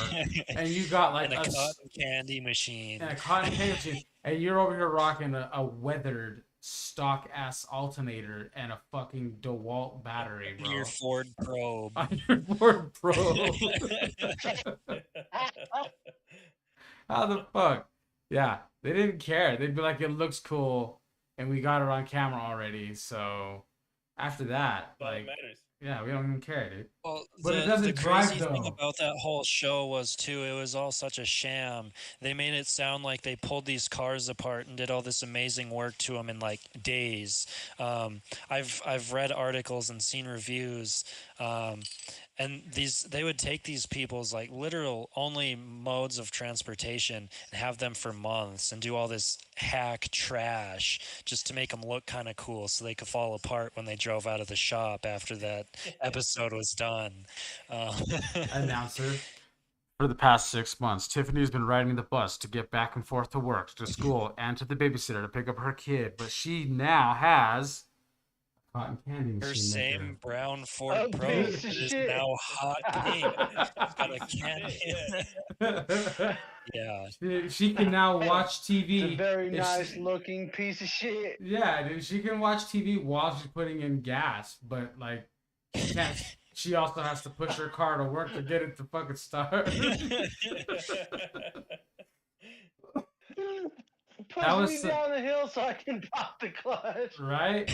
and you got like and a cotton candy machine, and you're over here rocking a weathered stock ass alternator and a fucking DeWalt battery, bro. Your Ford Probe. Your Ford Probe. How the fuck? Yeah, they didn't care. They'd be like, it looks cool, and we got it on camera already. So after that, like, yeah, we don't even care, dude. Well, but it doesn't drive, crazy thing about that whole show was too, it was all such a sham. They made it sound like they pulled these cars apart and did all this amazing work to them in like days. I've read articles and seen reviews. And they would take these people's like literal only modes of transportation and have them for months and do all this hack trash just to make them look kind of cool so they could fall apart when they drove out of the shop after that episode was done. Announcer. For the past 6 months, Tiffany's been riding the bus to get back and forth to work, to school, and to the babysitter to pick up her kid. But she now has a cotton candy Her machine maker. same brown Ford Oh, Probe piece of is shit. now hot pink. It's got a candy. Yeah. She can now watch TV. It's a very if nice she- looking piece of shit. Yeah, dude, she can watch TV while she's putting in gas, but like she can't. She also has to push her car to work to get it to fucking start. Push That was me so- down the hill so I can pop the clutch. Right?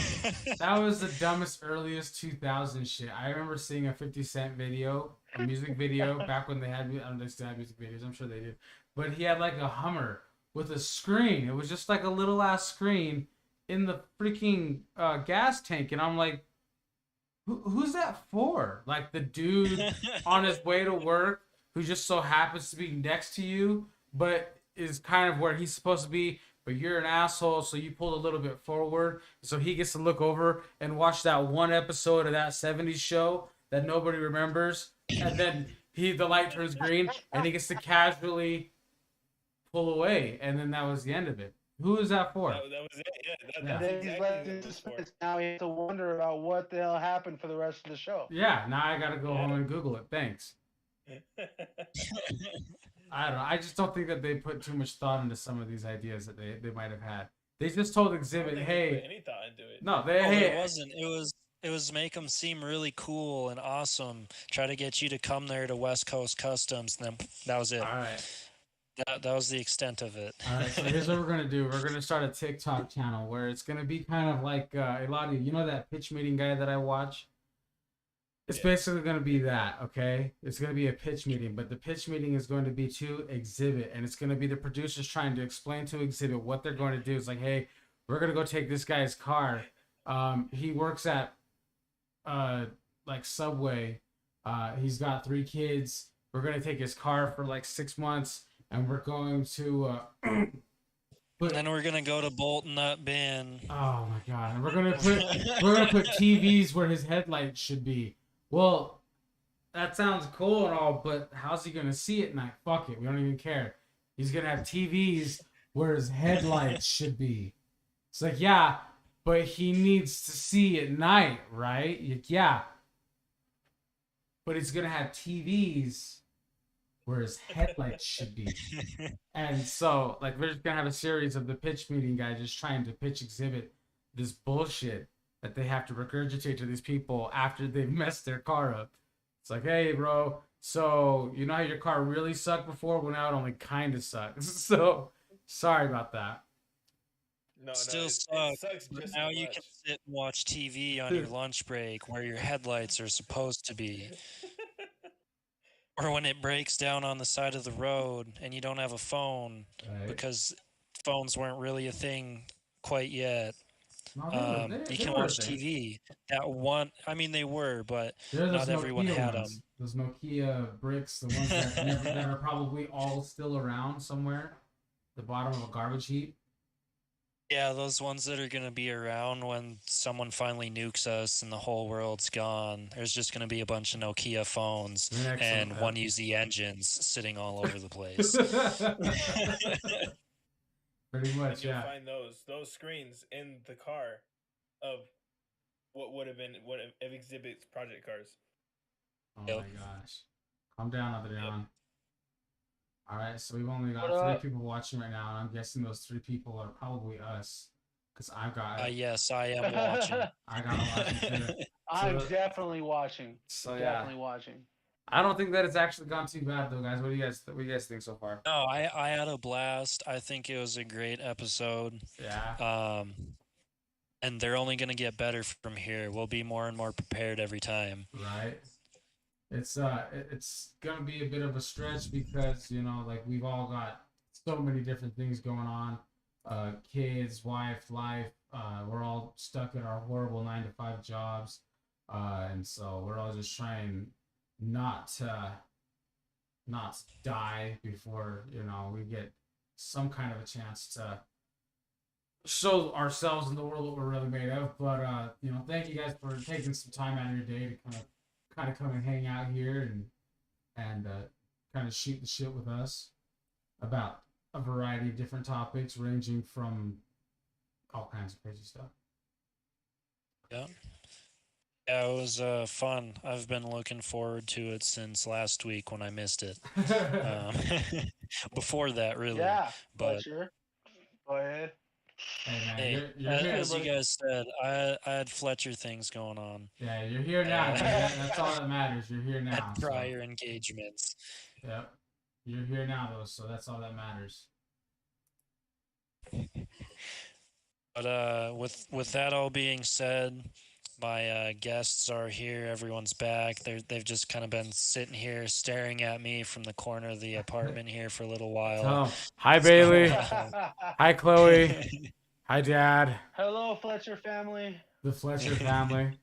That was the dumbest earliest 2000 shit. I remember seeing a 50 Cent video, a music video, back when they had, I don't know if they still have music videos, I'm sure they did. But he had like a Hummer with a screen. It was just like a little ass screen in the freaking gas tank. And I'm like, who's that for? Like the dude on his way to work who just so happens to be next to you, but is kind of where he's supposed to be, but you're an asshole, so you pulled a little bit forward, so he gets to look over and watch that one episode of that 70s show that nobody remembers, and then the light turns green, and he gets to casually pull away, and then that was the end of it. Who is that for? That was it. Yeah, Yeah. that's Then he's exactly left what in it was for. suspense. Now he has to wonder about what the hell happened for the rest of the show. Yeah, now I gotta go home and Google it. Thanks. I don't know. I just don't think that they put too much thought into some of these ideas that they might have had. They just told I don't Exhibit, think they hey, put any thought into it. no, they, Oh, hey, it wasn't. It was make them seem really cool and awesome. Try to get you to come there to West Coast Customs, and then that was it. all right. That was the extent of it. All right, so here's what we're gonna do. We're gonna start a TikTok channel where it's gonna be kind of like Eladio. You know that pitch meeting guy that I watch? It's basically gonna be that, okay? It's gonna be a pitch meeting, but the pitch meeting is going to be to Exhibit, and it's gonna be the producers trying to explain to Exhibit what they're going to do. It's like, hey, we're gonna go take this guy's car. He works at like Subway. He's got 3 kids. We're gonna take his car for like 6 months. And we're going to And then we're gonna go to Bolton Nut Bin. oh my god. And we're gonna put TVs where his headlights should be. Well, that sounds cool and all, but how's he gonna see at night? Fuck it, we don't even care. He's gonna have TVs where his headlights should be. It's like, yeah, but he needs to see at night, right? Yeah. But he's gonna have TVs where his headlights should be. And so, like, we're just gonna have a series of the pitch meeting guy just trying to pitch Exhibit this bullshit that they have to regurgitate to these people after they've messed their car up. It's like, hey, bro, so you know how your car really sucked before? Well, now it only kind of sucks. So, sorry about that. No, Still it sucks. sucks But just now as you much. can sit and watch TV on your lunch break where your headlights are supposed to be. Or when it breaks down on the side of the road and you don't have a phone Right? because phones weren't really a thing quite yet. No, You they can were a watch thing. TV. That one, I mean, they were, but They're those not everyone Nokia had ones. them. Those Nokia bricks, the ones that, that are probably all still around somewhere. The bottom of a garbage heap. Yeah, those ones that are going to be around when someone finally nukes us and the whole world's gone. There's just going to be a bunch of Nokia phones Excellent. and one use engines sitting all over the place. Pretty And much, you'll yeah. find those screens in the car of what would have been what of Exhibit's project cars. Oh Yep. my gosh. Calm down, Adrian. All right, so we've only got What 3 up? people watching right now, and I'm guessing those 3 people are probably us, because I've got Yes, I am watching. I got to watch it too. I'm So- definitely watching. So yeah, Definitely watching. I don't think that it's actually gone too bad though, guys. What do you guys think so far? No, I had a blast. I think it was a great episode. Yeah. And they're only going to get better from here. We'll be more and more prepared every time. Right. It's gonna be a bit of a stretch because like we've all got so many different things going on, kids, wife, life. We're all stuck in our horrible 9-to-5 jobs, and so we're all just trying not to die before we get some kind of a chance to show ourselves in the world what we're really made of. But thank you guys for taking some time out of your day to kind of come and hang out here and kind kind of shoot the shit with us about a variety of different topics, ranging from all kinds of crazy stuff. Yeah. Yeah, it was fun. I've been looking forward to it since last week when I missed it. Before that, really. Yeah, But Fletcher, go ahead. Hey man, hey, you're here, as you buddy. guys said, I had Fletcher things going on. Yeah, you're here now. That's all that matters. You're here now. Had prior engagements. Yep. You're here now, though, so that's all that matters. But with that all being said, my guests are here. Everyone's back. They've just kind of been sitting here staring at me from the corner of the apartment here for a little while. Hi, Bailey. Hi, Chloe. Hi, Dad. Hello, Fletcher family. The Fletcher family.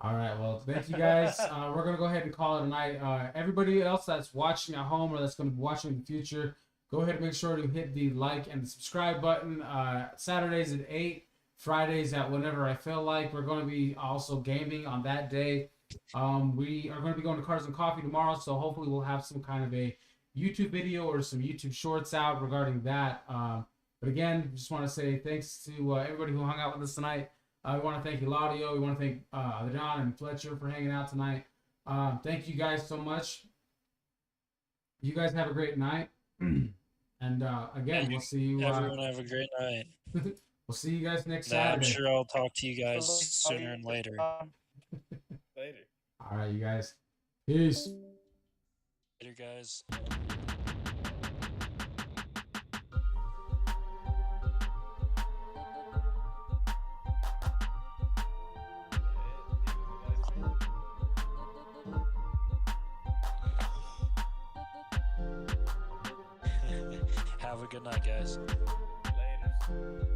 All right. Well, thank you guys. We're going to go ahead and call it a night. Everybody else that's watching at home or that's going to be watching in the future, go ahead and make sure to hit the like and the subscribe button. Saturdays at 8, Fridays at whenever I feel like. We're going to be also gaming on that day. We are going to be going to Cars and Coffee tomorrow, so hopefully we'll have some kind of a YouTube video or some YouTube shorts out regarding that. But again, just want to say thanks to everybody who hung out with us tonight. We want to thank Eladio. We want to thank Adrian and Fletcher for hanging out tonight. Thank you guys so much. You guys have a great night. And again, we'll see you. Everyone have a great night. We'll see you guys next I'm Saturday. sure I'll talk to you guys sooner and later. Later. All right, you guys. Peace. Later, guys. Have a good night, guys. Later.